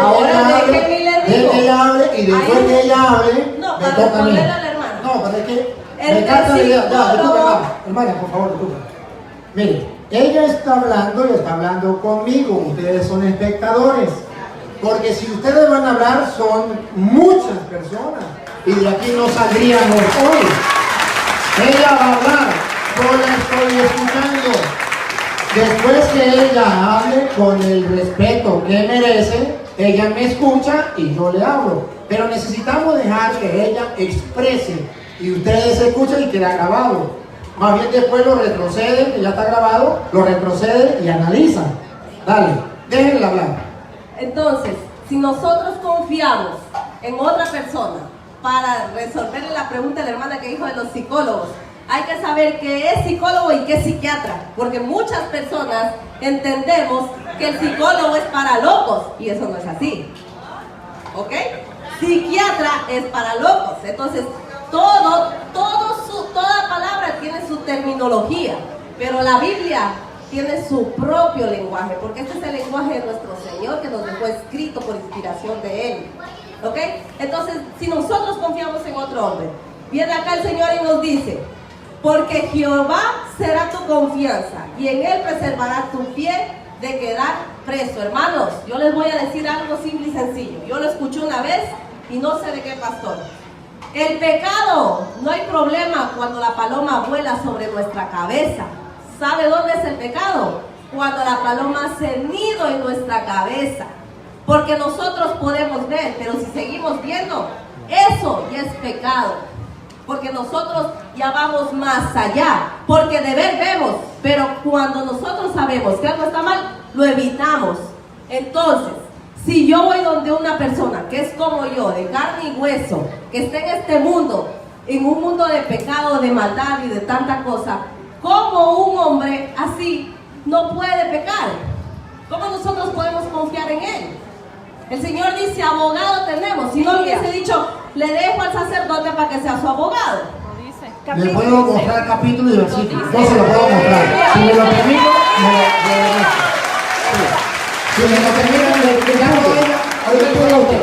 Ahora déjenme le digo. Que ella hable y después que ella hable, no, me para toca a mí. responderle al hermano. No, pero es que El me encanta la idea. Ya, versículo- disculpe, hermana, por favor, disculpe. Mire, ella está hablando y está hablando conmigo. Ustedes son espectadores. Porque si ustedes van a hablar, son muchas personas. Y de aquí no saldríamos hoy. Ella va a hablar. Yo la estoy escuchando. Después que ella hable con el respeto que merece, ella me escucha y yo le hablo. Pero necesitamos dejar que ella exprese y ustedes escuchen y queda grabado. Más bien después lo retroceden, que ya está grabado, lo retroceden y analizan. Dale, déjenla hablar. Entonces, si nosotros confiamos en otra persona para resolverle la pregunta de la hermana que dijo de los psicólogos, hay que saber qué es psicólogo y qué es psiquiatra, porque muchas personas entendemos que el psicólogo es para locos y eso no es así. ¿Ok? Psiquiatra es para locos. Entonces, toda palabra tiene su terminología, pero la Biblia tiene su propio lenguaje, porque este es el lenguaje de nuestro Señor que nos dejó escrito por inspiración de Él. ¿Ok? Entonces, si nosotros confiamos en otro hombre, viene acá el Señor y nos dice: porque Jehová será tu confianza y en Él preservará tu pie de quedar preso. Hermanos, yo les voy a decir algo simple y sencillo. Yo lo escuché una vez y no sé de qué pastor. El pecado, no hay problema cuando la paloma vuela sobre nuestra cabeza. ¿Sabe dónde es el pecado? Cuando la paloma hace nido en nuestra cabeza. Porque nosotros podemos ver, pero si seguimos viendo, eso ya es pecado. Porque nosotros ya vamos más allá. Porque de ver vemos, pero cuando nosotros sabemos que algo está mal, lo evitamos. Entonces, si yo voy donde una persona que es como yo, de carne y hueso, que está en este mundo, en un mundo de pecado, de maldad y de tanta cosa, ¿cómo un hombre así no puede pecar? ¿Cómo nosotros podemos confiar en él? El Señor dice: abogado tenemos. Si no hubiese dicho: le dejo al sacerdote para que sea su abogado. Le puedo mostrar capítulo y versículo. Yo se lo puedo mostrar. Si me lo permito, si me lo permiten, le explico a ella. Ahorita puedo a usted.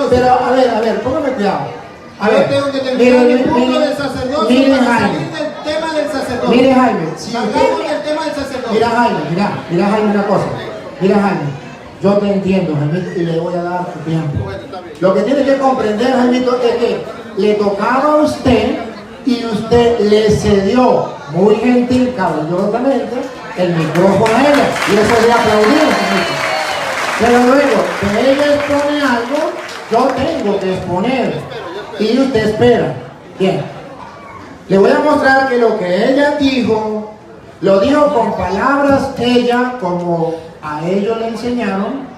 Pero a ver, póngame cuidado. A ver, tengo que terminar el punto del sacerdocio. Mire, para Jaime. salir del tema del sacerdocio. Mire, Jaime. Si Salgamos del tema del sacerdocio. Mira, Jaime, mira, Jaime, una cosa. Mira, Jaime. Yo te entiendo, Jaimito, y le voy a dar tu tiempo. Lo que tiene que comprender, Jaimito, es que le tocaba a usted y usted le cedió muy gentil, caballosamente, el micrófono a ella. Y eso es de aplaudir, Jaimito. Pero luego, que ella expone algo, yo tengo que exponer. Y usted espera. Bien. Le voy a mostrar que lo que ella dijo, lo dijo con palabras ella, como a ellos le enseñaron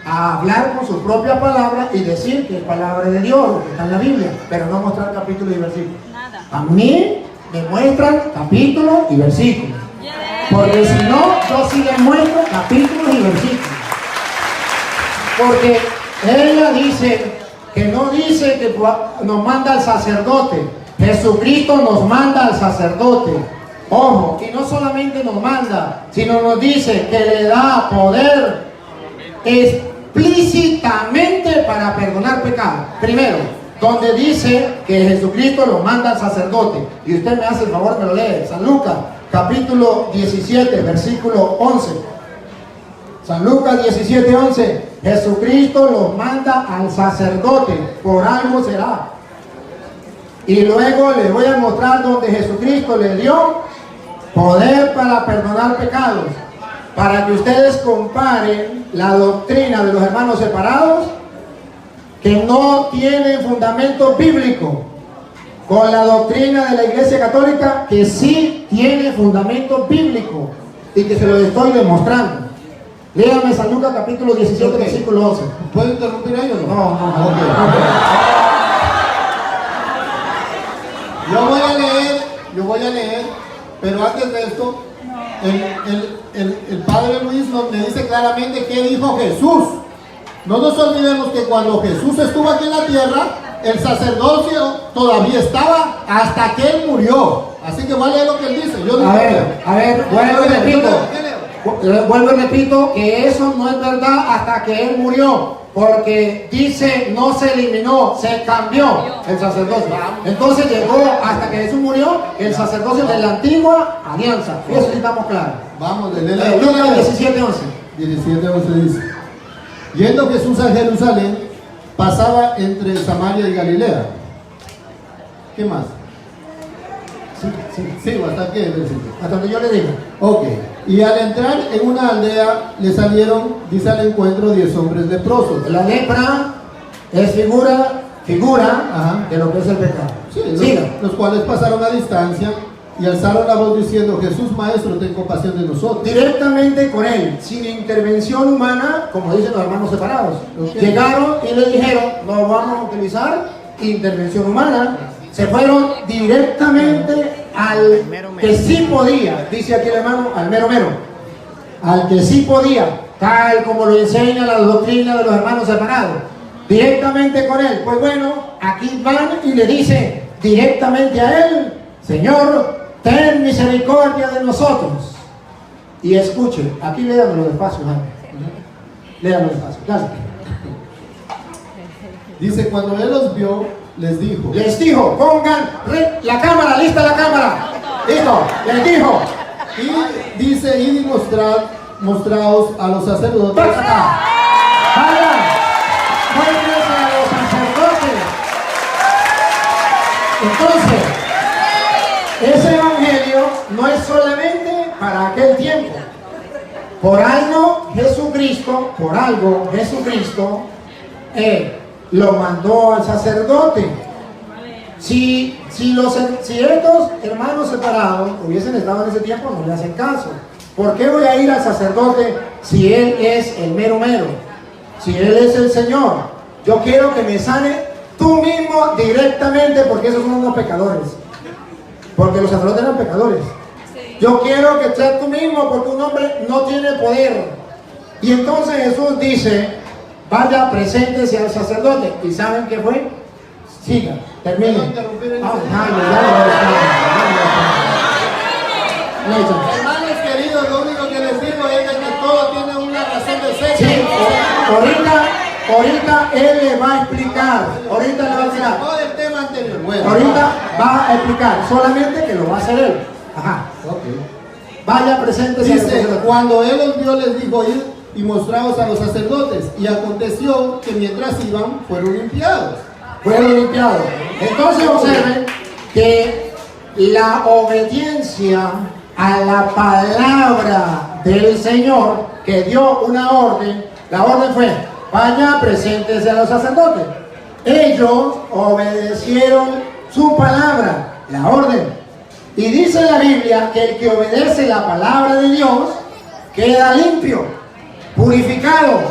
a hablar con su propia palabra y decir que es palabra de Dios, lo que está en la Biblia, pero no mostrar capítulos y versículos. A mí me muestran capítulos y versículos, porque si no, yo sí les muestro capítulos y versículos. Porque ella dice que no dice que nos manda al sacerdote. Jesucristo nos manda al sacerdote. Ojo, y no solamente nos manda, sino nos dice que le da poder explícitamente para perdonar pecados. Primero, donde dice que Jesucristo lo manda al sacerdote. Y usted me hace el favor, me lo lee. San Lucas, capítulo 17, versículo 11. San Lucas 17, 11. Jesucristo los manda al sacerdote, por algo será. Y luego les voy a mostrar donde Jesucristo le dio poder para perdonar pecados, para que ustedes comparen la doctrina de los hermanos separados, que no tienen fundamento bíblico, con la doctrina de la Iglesia Católica, que sí tiene fundamento bíblico y que se lo estoy demostrando. Léame San Lucas capítulo 17, versículo 11. ¿Puedo interrumpir ahí o no? No. Yo voy a leer, pero antes de esto, el Padre Luis me dice claramente qué dijo Jesús. No nos olvidemos que cuando Jesús estuvo aquí en la tierra, el sacerdocio todavía estaba hasta que Él murió. Así que voy a leer lo que Él dice. Vuelvo y repito que eso no es verdad hasta que Él murió, porque dice no se eliminó, se cambió el sacerdocio. Entonces llegó hasta que Jesús murió el sacerdocio de la antigua alianza. Eso sí estamos claros. Vamos, Lucas 17, 11. 17, 11 dice: yendo Jesús a Jerusalén, pasaba entre Samaria y Galilea. ¿Qué más? Sí, ¿hasta qué versículo? Hasta donde yo le diga. Ok. Y al entrar en una aldea le salieron, dice al encuentro, 10 hombres leprosos. La lepra es figura Ajá. de lo que es el pecado. Sí, Siga. los cuales pasaron a distancia y alzaron la voz diciendo: Jesús, Maestro, ten compasión de nosotros. Directamente con él, sin intervención humana, como dicen los hermanos separados. Ok. Llegaron y le dijeron: no vamos a utilizar intervención humana. Se fueron directamente al que sí podía, dice aquí el hermano, al mero mero, al que sí podía, tal como lo enseña la doctrina de los hermanos separados, directamente con él. Pues bueno, aquí van y le dice directamente a él: Señor, ten misericordia de nosotros. Y escuche, aquí léanlo despacio, Jaime. Léanlo despacio, gracias. Dice: cuando él los vio, les dijo, pongan la cámara, lista la cámara. Listo, les dijo. y dice: id y mostraos a los sacerdotes. ¡Pácata! ¡Vayan! ¡Muéstrense a los sacerdotes! Entonces, ese evangelio no es solamente para aquel tiempo. Por algo Jesucristo lo mandó al sacerdote. Si estos hermanos separados hubiesen estado en ese tiempo, no le hacen caso. ¿Por qué voy a ir al sacerdote si él es el mero mero? Si él es el Señor. Yo quiero que me sane tú mismo directamente, porque esos son unos pecadores. Porque los sacerdotes eran pecadores. Yo quiero que seas tú mismo, porque un hombre no tiene poder. Y entonces Jesús dice: vaya, preséntese al sacerdote. ¿Y saben qué fue? Siga, termine. Hermanos queridos, lo único que les digo es que todo tiene una razón de ser. Sí, ahorita él le va a explicar. Ahorita le va a explicar. No del tema anterior. Bueno, Ahorita va a explicar, solamente que lo va a hacer él. Ajá. ok. Vaya, preséntese al Dice: sacerdote. cuando él los vio, les dijo: id y mostraos a los sacerdotes. Y aconteció que mientras iban, fueron limpiados. Fueron limpiados. Entonces observen que la obediencia a la palabra del Señor, que dio una orden, la orden fue: vaya, preséntese a los sacerdotes. Ellos obedecieron su palabra, la orden. Y dice la Biblia que el que obedece la palabra de Dios queda limpio, purificado.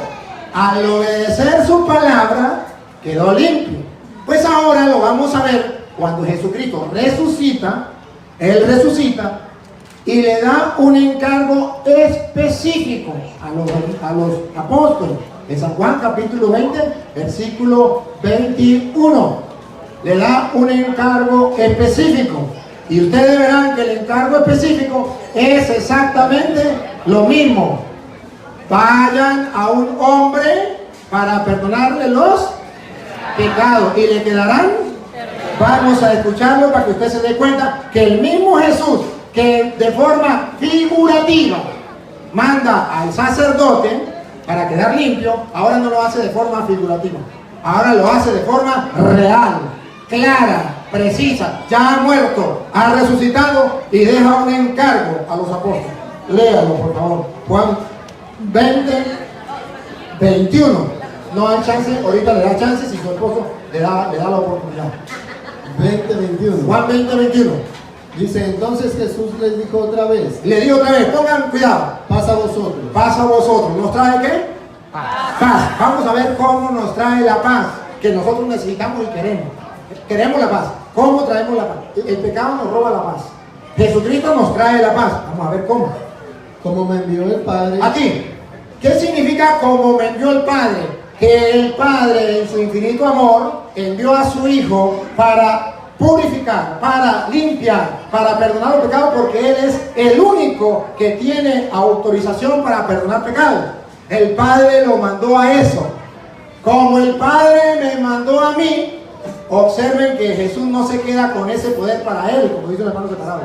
Al obedecer su palabra, quedó limpio. Pues ahora lo vamos a ver cuando Jesucristo resucita. Él resucita y le da un encargo específico a los apóstoles. En San Juan capítulo 20, versículo 21. Le da un encargo específico. Y ustedes verán que el encargo específico es exactamente lo mismo. Vayan a un hombre para perdonarle los pecados y le quedarán. Vamos a escucharlo para que usted se dé cuenta que el mismo Jesús, que de forma figurativa manda al sacerdote para quedar limpio, ahora no lo hace de forma figurativa, ahora lo hace de forma real, clara, precisa. Ya ha muerto, ha resucitado y deja un encargo a los apóstoles. Léalo, por favor. Juan 20, 21. No hay chance, ahorita le da chance si su esposo le da la oportunidad. 20, 21. Juan 20, 21. Dice: entonces Jesús les dijo otra vez: Le digo otra vez, pongan cuidado. paz a vosotros. Paz a vosotros. ¿Nos trae qué? Paz. Vamos a ver cómo nos trae la paz que nosotros necesitamos y queremos. Queremos la paz. ¿Cómo traemos la paz? El pecado nos roba la paz. Jesucristo nos trae la paz. Vamos a ver cómo. Como me envió el Padre. Aquí, ¿qué significa como me envió el Padre? Que el Padre, en su infinito amor, envió a su Hijo para purificar, para limpiar, para perdonar los pecados, porque Él es el único que tiene autorización para perdonar pecados. El Padre lo mandó a eso. Como el Padre me mandó a mí, observen que Jesús no se queda con ese poder para Él, como dice el hermano separado.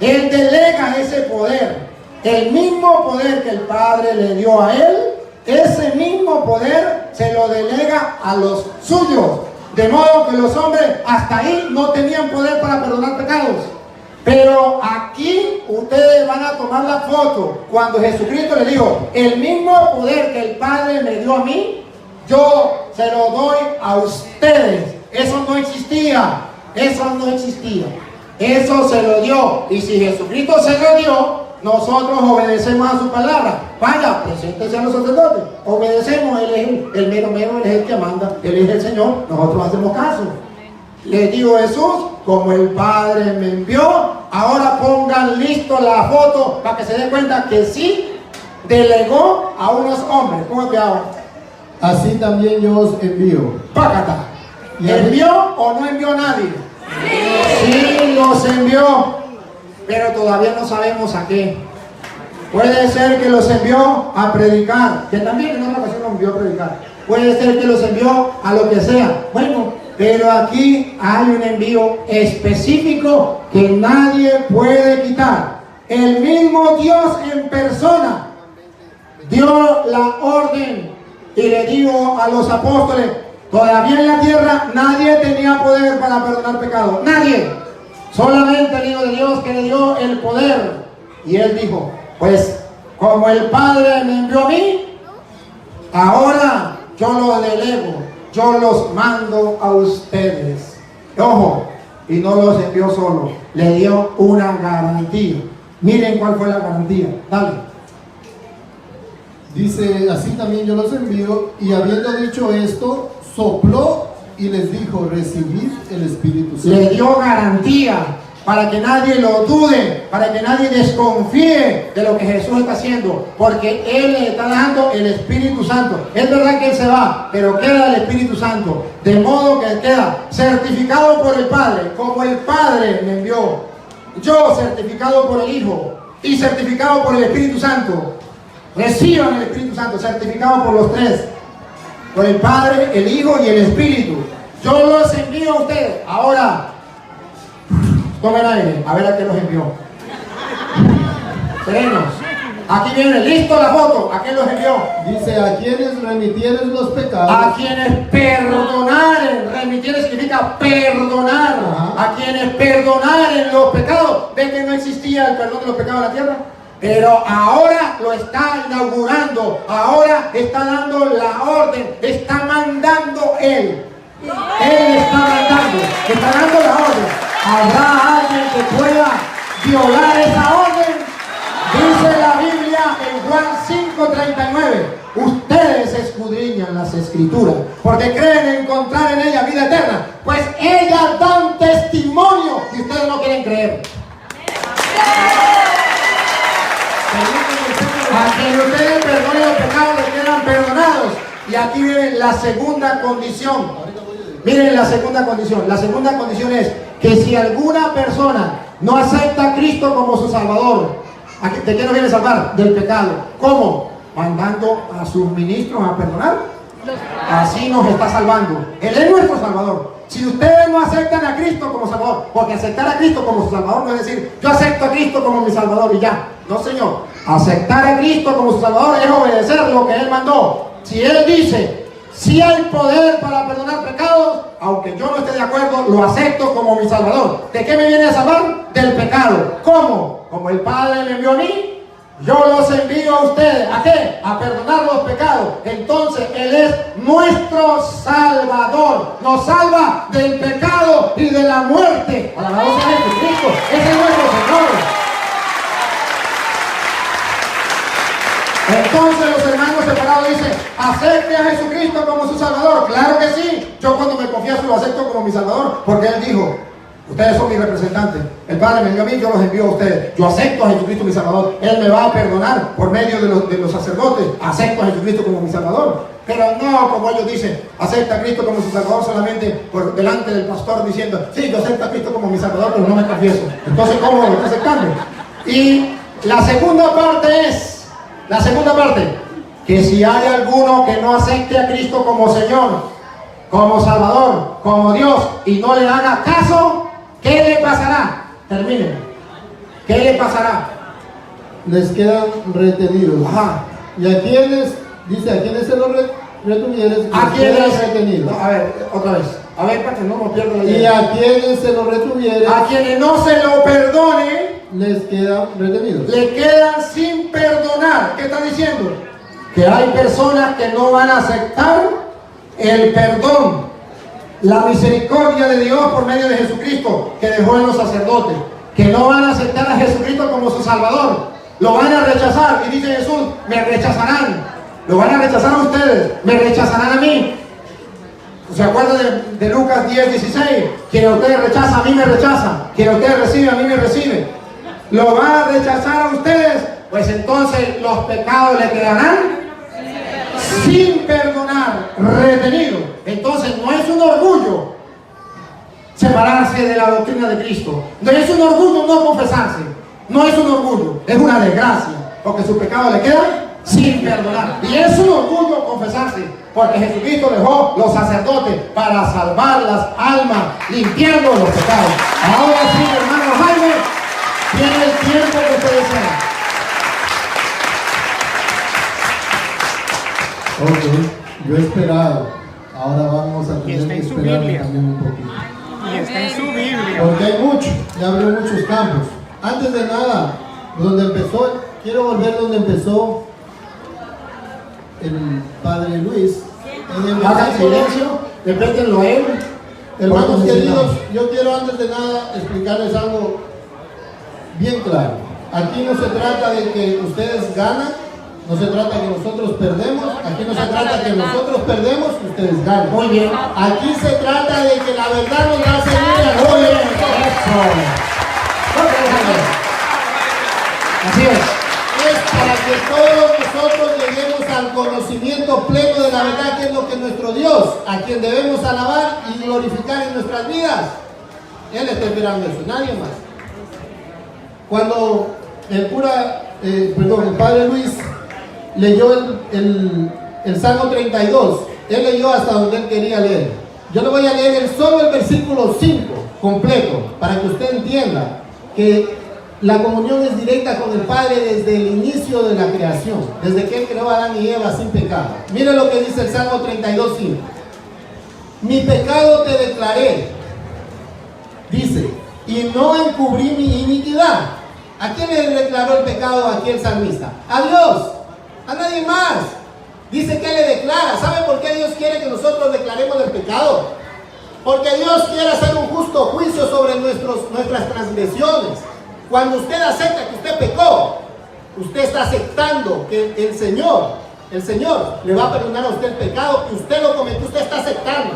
Él delega ese poder. El mismo poder que el Padre le dio a Él, ese mismo poder se lo delega a los suyos. De modo que los hombres hasta ahí no tenían poder para perdonar pecados. Pero aquí ustedes van a tomar la foto cuando Jesucristo le dijo, el mismo poder que el Padre me dio a mí, yo se lo doy a ustedes. Eso no existía. Eso no existía. Eso se lo dio. Y si Jesucristo se lo dio, nosotros obedecemos a su palabra. Vaya, preséntese a los sacerdotes. Obedecemos. Él es el mero, él es el que manda. Él es el Señor. Nosotros hacemos caso. Les digo Jesús, como el Padre me envió, ahora pongan listo la foto para que se den cuenta que sí delegó a unos hombres. ¿Cómo que ahora? Así también yo os envío. Pácata. ¿Envió o no envió nadie? Sí, los envió, pero todavía no sabemos a qué. Puede ser que los envió a predicar, que también en otra ocasión los envió a predicar. Puede ser que los envió a lo que sea. Bueno, pero aquí hay un envío específico que nadie puede quitar. El mismo Dios en persona dio la orden y le dijo a los apóstoles, todavía en la tierra nadie tenía poder para perdonar pecados. Nadie. Solamente el Hijo de Dios que le dio el poder. Y él dijo, pues como el Padre me envió a mí, ahora yo los delego, yo los mando a ustedes. Ojo, y no los envió solo, le dio una garantía. Miren cuál fue la garantía. Dale. Dice, así también yo los envío, y habiendo dicho esto, sopló y les dijo, recibid el Espíritu Santo. Le dio garantía para que nadie lo dude, para que nadie desconfíe de lo que Jesús está haciendo, porque Él le está dando el Espíritu Santo. Es verdad que Él se va, pero queda el Espíritu Santo, de modo que queda certificado por el Padre, como el Padre me envió, yo certificado por el Hijo y certificado por el Espíritu Santo. Reciban el Espíritu Santo, certificado por los tres, por el Padre, el Hijo y el Espíritu. Yo los envío a ustedes. Ahora, tomen aire, a ver a qué los envió. Serenos. Aquí viene, listo la foto. ¿A quién los envió? Dice, a quienes remitieres los pecados. A quienes perdonaren. Remitir significa perdonar. Ajá. A quienes perdonaren los pecados. ¿Ven que no existía el perdón de los pecados en la tierra? Pero ahora lo está inaugurando. Ahora está dando la orden. Está mandando Él. Él está dando la orden. ¿Habrá alguien que pueda violar esa orden? Dice la Biblia en Juan 5:39, ustedes escudriñan las Escrituras porque creen encontrar en ella vida eterna, pues ellas dan testimonio y ustedes no quieren creer. A quien ustedes perdonen los pecados les quedan perdonados. Y aquí viene la segunda condición. Miren la segunda condición. La segunda condición es que si alguna persona no acepta a Cristo como su Salvador, ¿de qué nos viene a salvar? Del pecado. ¿Cómo? Mandando a sus ministros a perdonar. Así nos está salvando. Él es nuestro Salvador. Si ustedes no aceptan a Cristo como Salvador, porque aceptar a Cristo como su Salvador no es decir, yo acepto a Cristo como mi Salvador y ya. No, señor. Aceptar a Cristo como su Salvador es obedecer lo que Él mandó. Si Él dice, si hay poder para perdonar pecados, aunque yo no esté de acuerdo, lo acepto como mi Salvador. ¿De qué me viene a salvar? Del pecado. ¿Cómo? Como el Padre me envió a mí, yo los envío a ustedes. ¿A qué? A perdonar los pecados. Entonces Él es nuestro Salvador. Nos salva del pecado y de la muerte. Alabado sea Jesucristo. Ese es nuestro Señor. Entonces los hermanos separados dicen, acepte a Jesucristo como su Salvador. Claro que sí. Yo cuando me confieso lo acepto como mi Salvador, porque Él dijo, ustedes son mis representantes. El Padre me envió a mí, yo los envío a ustedes. Yo acepto a Jesucristo mi Salvador. Él me va a perdonar por medio de los sacerdotes. Acepto a Jesucristo como mi Salvador. Pero no como ellos dicen, acepta a Cristo como su Salvador solamente por delante del pastor diciendo, sí, yo acepto a Cristo como mi Salvador, pero no me confieso. Entonces, ¿cómo lo está aceptando? Y la segunda parte, que si hay alguno que no acepte a Cristo como Señor, como Salvador, como Dios, y no le haga caso, ¿qué le pasará? Terminen. ¿Qué le pasará? Les quedan retenidos. Ajá. Y a quienes, dice, a quienes se los retuvieres, ¿A les quedan quiénes? retenidos. No, a ver, otra vez. A ver, para que no nos pierda la Y idea. a quienes se lo retuvieren, A quienes no se lo perdone, les quedan retenidos. le quedan sin perdonar. ¿Qué está diciendo? Que hay personas que no van a aceptar el perdón, la misericordia de Dios por medio de Jesucristo que dejó en los sacerdotes, que no van a aceptar a Jesucristo como su Salvador, lo van a rechazar. Y dice Jesús, me rechazarán, lo van a rechazar a ustedes, me rechazarán a mí. ¿Se acuerdan de Lucas 10:16? Quien a ustedes rechaza, a mí me rechaza. Quien a ustedes recibe, a mí me recibe. Lo van a rechazar a ustedes, pues entonces los pecados le quedarán sin perdonar, retenido. Entonces no es un orgullo separarse de la doctrina de Cristo. No es un orgullo no confesarse. No es un orgullo, es una desgracia, porque sus pecados le quedan sin perdonar. Y es un orgullo confesarse, porque Jesucristo dejó los sacerdotes para salvar las almas, limpiando los pecados. Ahora sí, hermano Jaime, tiene el tiempo que usted desea. Ok, yo he esperado. Ahora vamos a tener que esperar también un poquito. Y está en su Biblia. Porque hay mucho, ya abrió muchos campos. Antes de nada, donde empezó, quiero volver donde empezó el Padre Luis. En el Hagan versículo, silencio, repétenlo a él. hermanos queridos, yo quiero antes de nada explicarles algo bien claro. Aquí no se trata de que ustedes ganan, no se trata que nosotros perdemos, aquí no se trata que nosotros perdemos y ustedes ganan. Muy bien. Aquí se trata de que la verdad nos va a servir a Muy bien. nosotros. Así es. Es para que todos nosotros lleguemos al conocimiento pleno de la verdad, que es lo que nuestro Dios, a quien debemos alabar y glorificar en nuestras vidas, Él está esperando eso, nadie más. Cuando el Padre Luis leyó el Salmo 32, él leyó hasta donde él quería leer. Yo le voy a leer solo el versículo 5 completo, para que usted entienda que la comunión es directa con el Padre desde el inicio de la creación, desde que Él creó a Adán y Eva sin pecado. Mire lo que dice el Salmo 32:5. Mi pecado te declaré, dice, y no encubrí mi iniquidad. ¿A quién le declaró el pecado aquí el salmista? A Dios, a nadie más. Dice que le declara. ¿Sabe por qué Dios quiere que nosotros declaremos el pecado? Porque Dios quiere hacer un justo juicio sobre nuestras transgresiones. Cuando usted acepta que usted pecó, usted está aceptando que el Señor le va a perdonar a usted el pecado que usted lo cometió, usted está aceptando.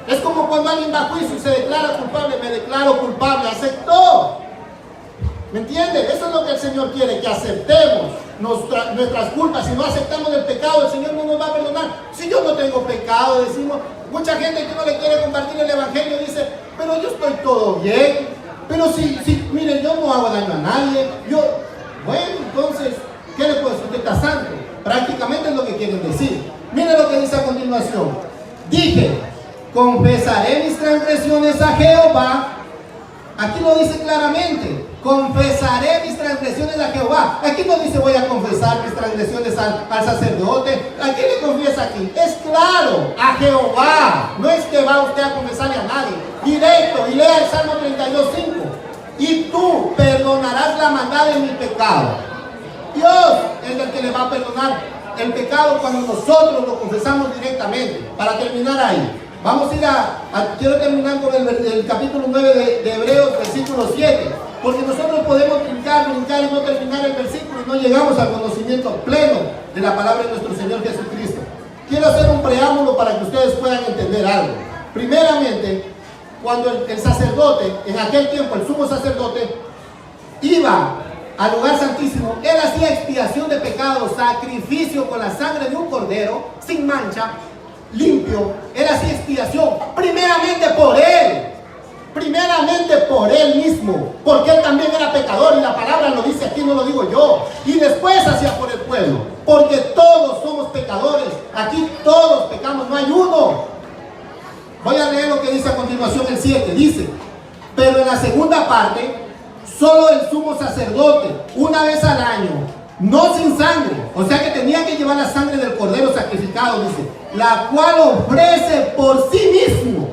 Es como cuando alguien va a juicio y se declara culpable, me declaro culpable, aceptó. ¿Me entiende? Eso es lo que el Señor quiere, que aceptemos nuestras culpas. Si no aceptamos el pecado, el Señor no nos va a perdonar. Si yo no tengo pecado, decimos, mucha gente que no le quiere compartir el Evangelio dice, pero yo estoy todo bien. Pero si, miren, yo no hago daño a nadie. Bueno, entonces, ¿qué le puedo decir? Usted está santo. Prácticamente es lo que quieren decir. Miren lo que dice a continuación. Dije, confesaré mis transgresiones a Jehová. Aquí lo dice claramente. Confesaré mis transgresiones a Jehová. Aquí no dice voy a confesar mis transgresiones al sacerdote. ¿A quién le confiesa aquí? Es claro, a Jehová. No es que va usted a confesarle a nadie. Directo, y lea el Salmo 32:5. Y tú perdonarás la maldad de mi pecado. Dios es el que le va a perdonar el pecado cuando nosotros lo confesamos directamente. Para terminar ahí, vamos a ir quiero terminar con el capítulo 9 de Hebreos, versículo 7. Porque nosotros podemos brincar y no terminar el versículo y no llegamos al conocimiento pleno de la palabra de nuestro Señor Jesucristo. Quiero hacer un preámbulo para que ustedes puedan entender algo. Primeramente, cuando el sacerdote, en aquel tiempo el sumo sacerdote, iba al lugar santísimo, él hacía expiación de pecados, sacrificio con la sangre de un cordero, sin mancha, limpio. Él hacía expiación, primeramente por él mismo, porque él también era pecador, y la palabra lo dice aquí, no lo digo yo. Y después hacía por el pueblo, porque todos somos pecadores, aquí todos pecamos, no hay uno. Voy a leer lo que dice a continuación el 7, dice, pero en la segunda parte, solo el sumo sacerdote, una vez al año, no sin sangre, o sea que tenía que llevar la sangre del cordero sacrificado, dice, la cual ofrece por sí mismo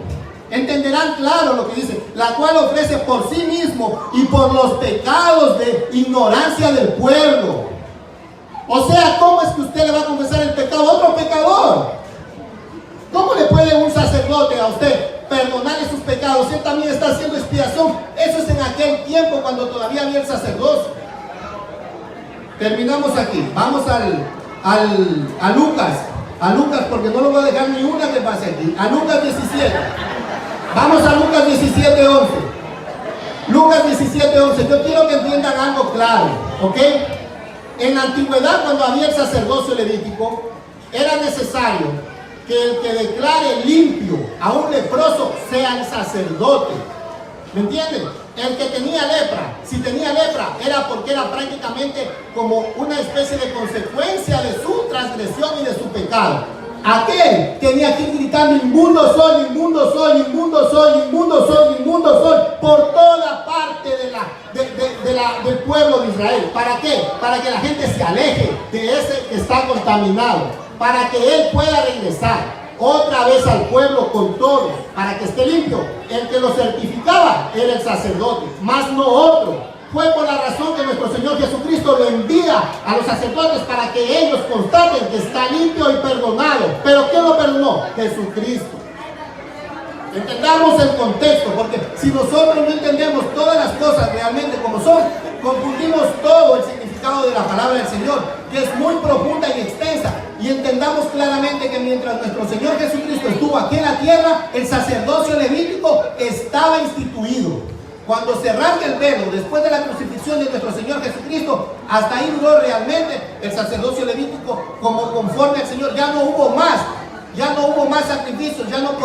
entenderán claro lo que dice, la cual ofrece por sí mismo y por los pecados de ignorancia del pueblo. O sea, ¿cómo es que usted le va a confesar el pecado a otro pecador? ¿Cómo le puede un sacerdote a usted perdonarle sus pecados? Él también está haciendo expiación. Eso es en aquel tiempo cuando todavía había el sacerdocio. Terminamos aquí. Vamos a Lucas. A Lucas, porque no lo voy a dejar ni una que pase aquí. A Lucas 17. Vamos a Lucas 17:11. Lucas 17:11. Yo quiero que entiendan algo claro, ¿ok? En la antigüedad, cuando había el sacerdocio levítico, era necesario que el que declare limpio a un leproso sea el sacerdote. ¿Me entienden? El que tenía lepra, si tenía lepra, era porque era prácticamente como una especie de consecuencia de su transgresión y de su pecado. Aquel tenía que ir gritando: inmundo soy, inmundo soy, inmundo soy, inmundo soy, inmundo soy, por toda parte del pueblo de Israel. ¿Para qué? Para que la gente se aleje de ese que está contaminado, para que él pueda regresar otra vez al pueblo con todo, para que esté limpio. El que lo certificaba era el sacerdote, más no otro. Fue por la razón que nuestro Señor Jesucristo lo envía a los sacerdotes para que ellos constaten que está limpio y perdonado. ¿Pero quién lo perdonó? Jesucristo. Entendamos el contexto, porque si nosotros no entendemos todas las cosas realmente como son, confundimos todo el significado de la palabra del Señor, que es muy profunda y extensa. Y entendamos claramente que mientras nuestro Señor Jesucristo estuvo aquí en la tierra, el sacerdocio levítico estaba instituido. Cuando se arranca el velo, después de la crucifixión de nuestro Señor Jesucristo, hasta ahí duró realmente el sacerdocio levítico como conforme al Señor. Ya no hubo más sacrificios, ya no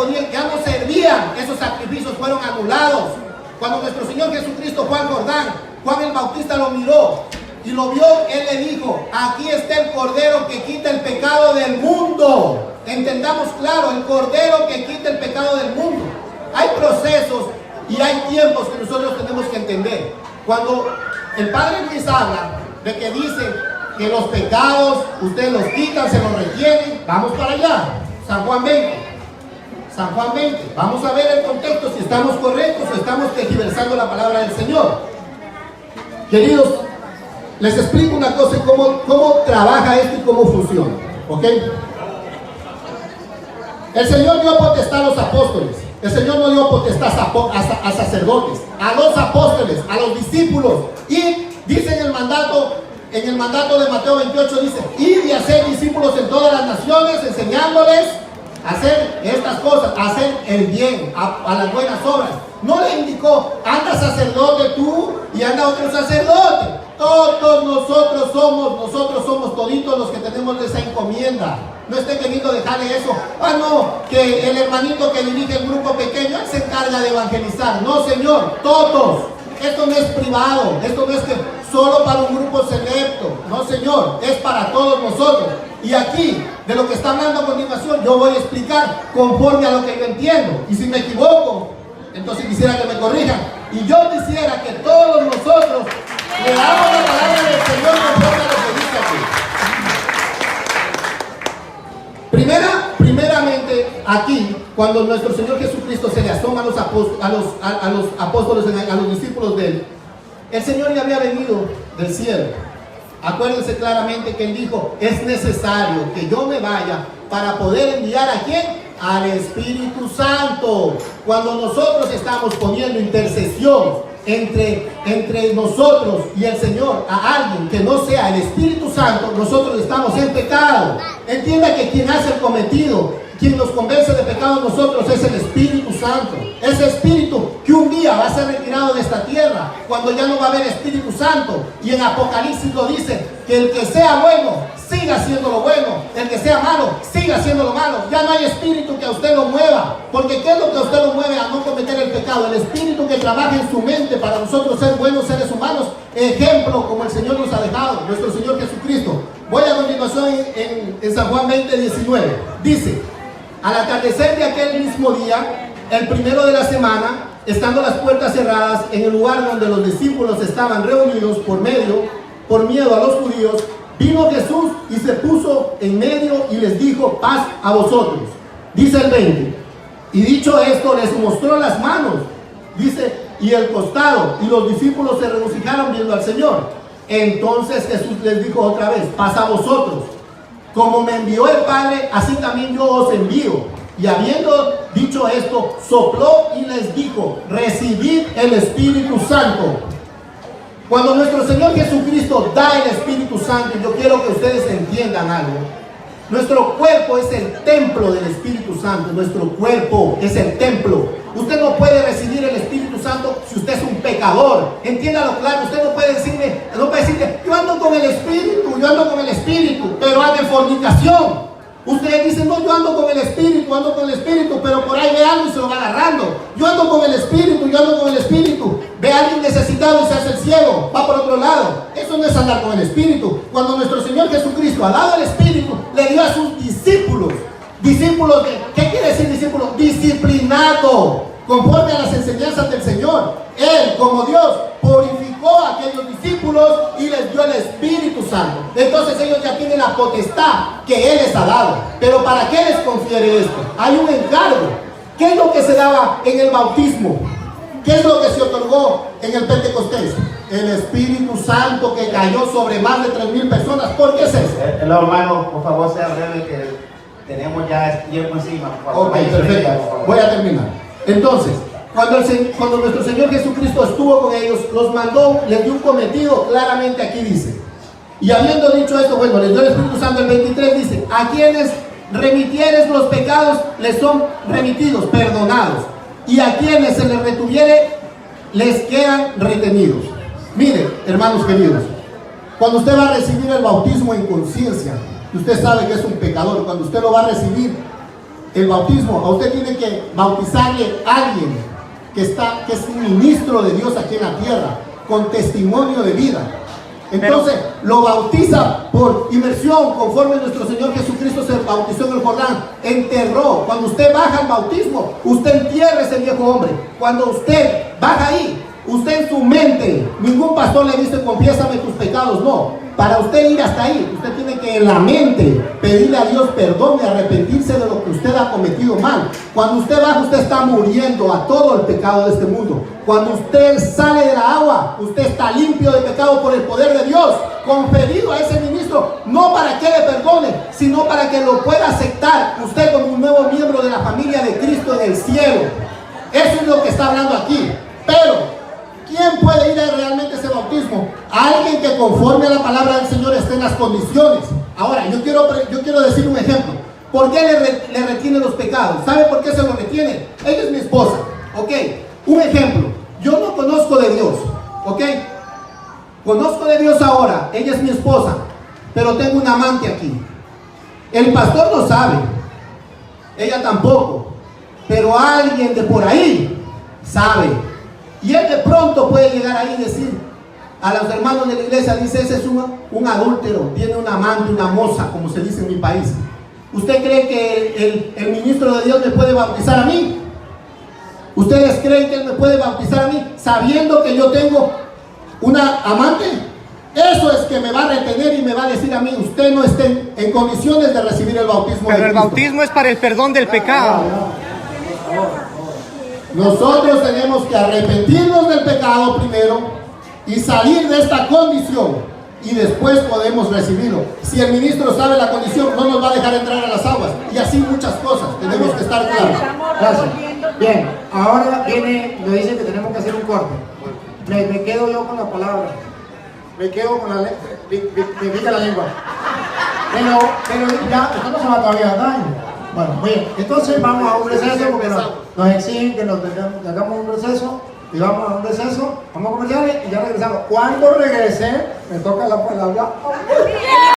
servían, esos sacrificios fueron anulados. Cuando nuestro Señor Jesucristo fue al Jordán, Juan el Bautista lo miró y lo vio, él le dijo: aquí está el Cordero que quita el pecado del mundo. Entendamos claro, el Cordero que quita el pecado del mundo. Hay procesos y hay tiempos que nosotros tenemos que entender. Cuando el Padre Luis habla de que dice que los pecados ustedes los quitan, se los retienen, vamos para allá. San Juan 20. San Juan 20. Vamos a ver el contexto, si estamos correctos o estamos tergiversando la palabra del Señor. Queridos, les explico una cosa y cómo trabaja esto y cómo funciona. ¿Ok? El Señor dio potestad a los apóstoles. El Señor no dio potestad a sacerdotes, a los apóstoles, a los discípulos. Y dice en el mandato de Mateo 28, dice: id y hacer discípulos en todas las naciones, enseñándoles a hacer estas cosas, a hacer el bien, a las buenas obras. No le indicó: anda sacerdote tú y anda otro sacerdote. Todos nosotros somos toditos los que tenemos esa encomienda. No esté queriendo dejarle eso. No, que el hermanito que dirige el grupo pequeño se encarga de evangelizar. No, señor, todos. Esto no es privado, esto no es que solo para un grupo selecto. No, señor, es para todos nosotros. Y aquí, de lo que está hablando a continuación, yo voy a explicar conforme a lo que yo entiendo. Y si me equivoco, entonces quisiera que me corrijan. Y yo quisiera que todos nosotros le damos la palabra del Señor conforme a lo que dice aquí. Primeramente, aquí, cuando nuestro Señor Jesucristo se le asoma a los apóstoles, a los discípulos de él, el Señor ya había venido del cielo. Acuérdense claramente que él dijo: es necesario que yo me vaya para poder enviar ¿a quién? Al Espíritu Santo. Cuando nosotros estamos poniendo intercesión entre nosotros y el Señor a alguien que no sea el Espíritu Santo, nosotros estamos en pecado. Entienda que quien hace el cometido, quien nos convence de pecado a nosotros, es el Espíritu Santo. Ese Espíritu que un día va a ser retirado de esta tierra, cuando ya no va a haber Espíritu Santo. Y en Apocalipsis lo dice, que el que sea bueno, siga haciendo lo bueno. El que sea malo, siga haciendo lo malo. Ya no hay espíritu que a usted lo mueva. Porque ¿qué es lo que a usted lo mueve a no cometer el pecado? El espíritu que trabaja en su mente para nosotros ser buenos seres humanos. Ejemplo como el Señor nos ha dejado, nuestro Señor Jesucristo. Voy a continuación en San Juan 20:19. Dice: al atardecer de aquel mismo día, el primero de la semana, estando las puertas cerradas en el lugar donde los discípulos estaban reunidos por miedo a los judíos, vino Jesús y se puso en medio y les dijo: paz a vosotros. Dice el 20: Y dicho esto, les mostró las manos, dice, y el costado, y los discípulos se regocijaron viendo al Señor. Entonces Jesús les dijo otra vez: paz a vosotros. Como me envió el Padre, así también yo os envío. Y habiendo dicho esto, sopló y les dijo: recibid el Espíritu Santo. Cuando nuestro Señor Jesucristo da el Espíritu Santo, yo quiero que ustedes entiendan algo. Nuestro cuerpo es el templo del Espíritu Santo. Nuestro cuerpo es el templo. Usted no puede recibir el Espíritu Santo si usted es un pecador. Entiéndalo claro. Usted no puede decirle, yo ando con el Espíritu, pero anda en fornicación. Usted dice: no, yo ando con el Espíritu, pero por ahí ve algo y se lo va agarrando. Yo ando con el Espíritu. Ve a alguien necesitado y se hace el ciego, va por otro lado. Eso no es andar con el Espíritu. Cuando nuestro Señor Jesucristo ha dado el Espíritu, le dio a sus discípulos. Discípulos de, ¿qué quiere decir discípulo? Disciplinado, conforme a las enseñanzas del Señor. Él, como Dios, purificó a aquellos discípulos y les dio el Espíritu Santo. Entonces ellos ya tienen la potestad que Él les ha dado. Pero ¿para qué les confiere esto? Hay un encargo. ¿Qué es lo que se daba en el bautismo? ¿Qué es lo que se otorgó en el Pentecostés? El Espíritu Santo que cayó sobre más de 3,000 personas. ¿Por qué es eso? Hermano, por favor, sea breve, que tenemos ya tiempo encima. Por favor. Ok, perfecto. Voy a terminar. Entonces, cuando nuestro Señor Jesucristo estuvo con ellos, los mandó, les dio un cometido, claramente aquí dice. Y habiendo dicho esto, bueno, les dio el Espíritu Santo. El 23 dice: a quienes remitieres los pecados, les son remitidos, perdonados. Y a quienes se les retuviere, les quedan retenidos. Mire, hermanos queridos, cuando usted va a recibir el bautismo en conciencia, usted sabe que es un pecador. Cuando usted lo va a recibir, el bautismo, a usted tiene que bautizarle a alguien que es un ministro de Dios aquí en la tierra, con testimonio de vida. Entonces lo bautiza por inmersión, conforme nuestro Señor Jesucristo se bautizó en el Jordán, enterró. Cuando usted baja al bautismo, usted entierra ese viejo hombre. Cuando usted baja ahí, usted en su mente, ningún pastor le dice: confiésame tus pecados. No, para usted ir hasta ahí, usted tiene que en la mente pedirle a Dios perdón y arrepentirse de lo que usted ha cometido mal. Cuando usted baja, usted está muriendo a todo el pecado de este mundo. Cuando usted sale de la agua, usted está limpio de pecado por el poder de Dios, conferido a ese ministro, no para que le perdone, sino para que lo pueda aceptar usted como un nuevo miembro de la familia de Cristo en el cielo. Eso es lo que está hablando aquí. Pero ¿quién puede ir a realmente ese bautismo? Alguien que conforme a la palabra del Señor esté en las condiciones. Ahora, yo quiero decir un ejemplo. ¿Por qué le retiene los pecados? ¿Sabe por qué se los retiene? Ella es mi esposa, ¿ok? Un ejemplo. Yo no conozco de Dios, ¿ok? Conozco de Dios ahora. Ella es mi esposa, pero tengo un amante aquí. El pastor no sabe, ella tampoco, pero alguien de por ahí sabe. Y él de pronto puede llegar ahí y decir a los hermanos de la iglesia: dice, ese es un adúltero, tiene un amante, una moza, como se dice en mi país. ¿Usted cree que el ministro de Dios me puede bautizar a mí? ¿Ustedes creen que él me puede bautizar a mí sabiendo que yo tengo una amante? Eso es que me va a retener y me va a decir a mí: usted no está en condiciones de recibir el bautismo. Pero el bautismo es para el perdón del pecado. Nosotros tenemos que arrepentirnos del pecado primero y salir de esta condición, y después podemos recibirlo. Si el ministro sabe la condición, no nos va a dejar entrar a las aguas, y así muchas cosas. Tenemos que estar claros. Gracias. Bien, ahora nos dicen que tenemos que hacer un corte. Me quedo yo con la palabra. Me quedo con la lengua. Me pica la lengua. Pero ya, esto no se va todavía a daño. Bueno, muy bien. Entonces vamos a un receso porque nos exigen que hagamos un receso. Y vamos a un receso, vamos a comerciales y ya regresamos. Cuando regrese, me toca la palabra.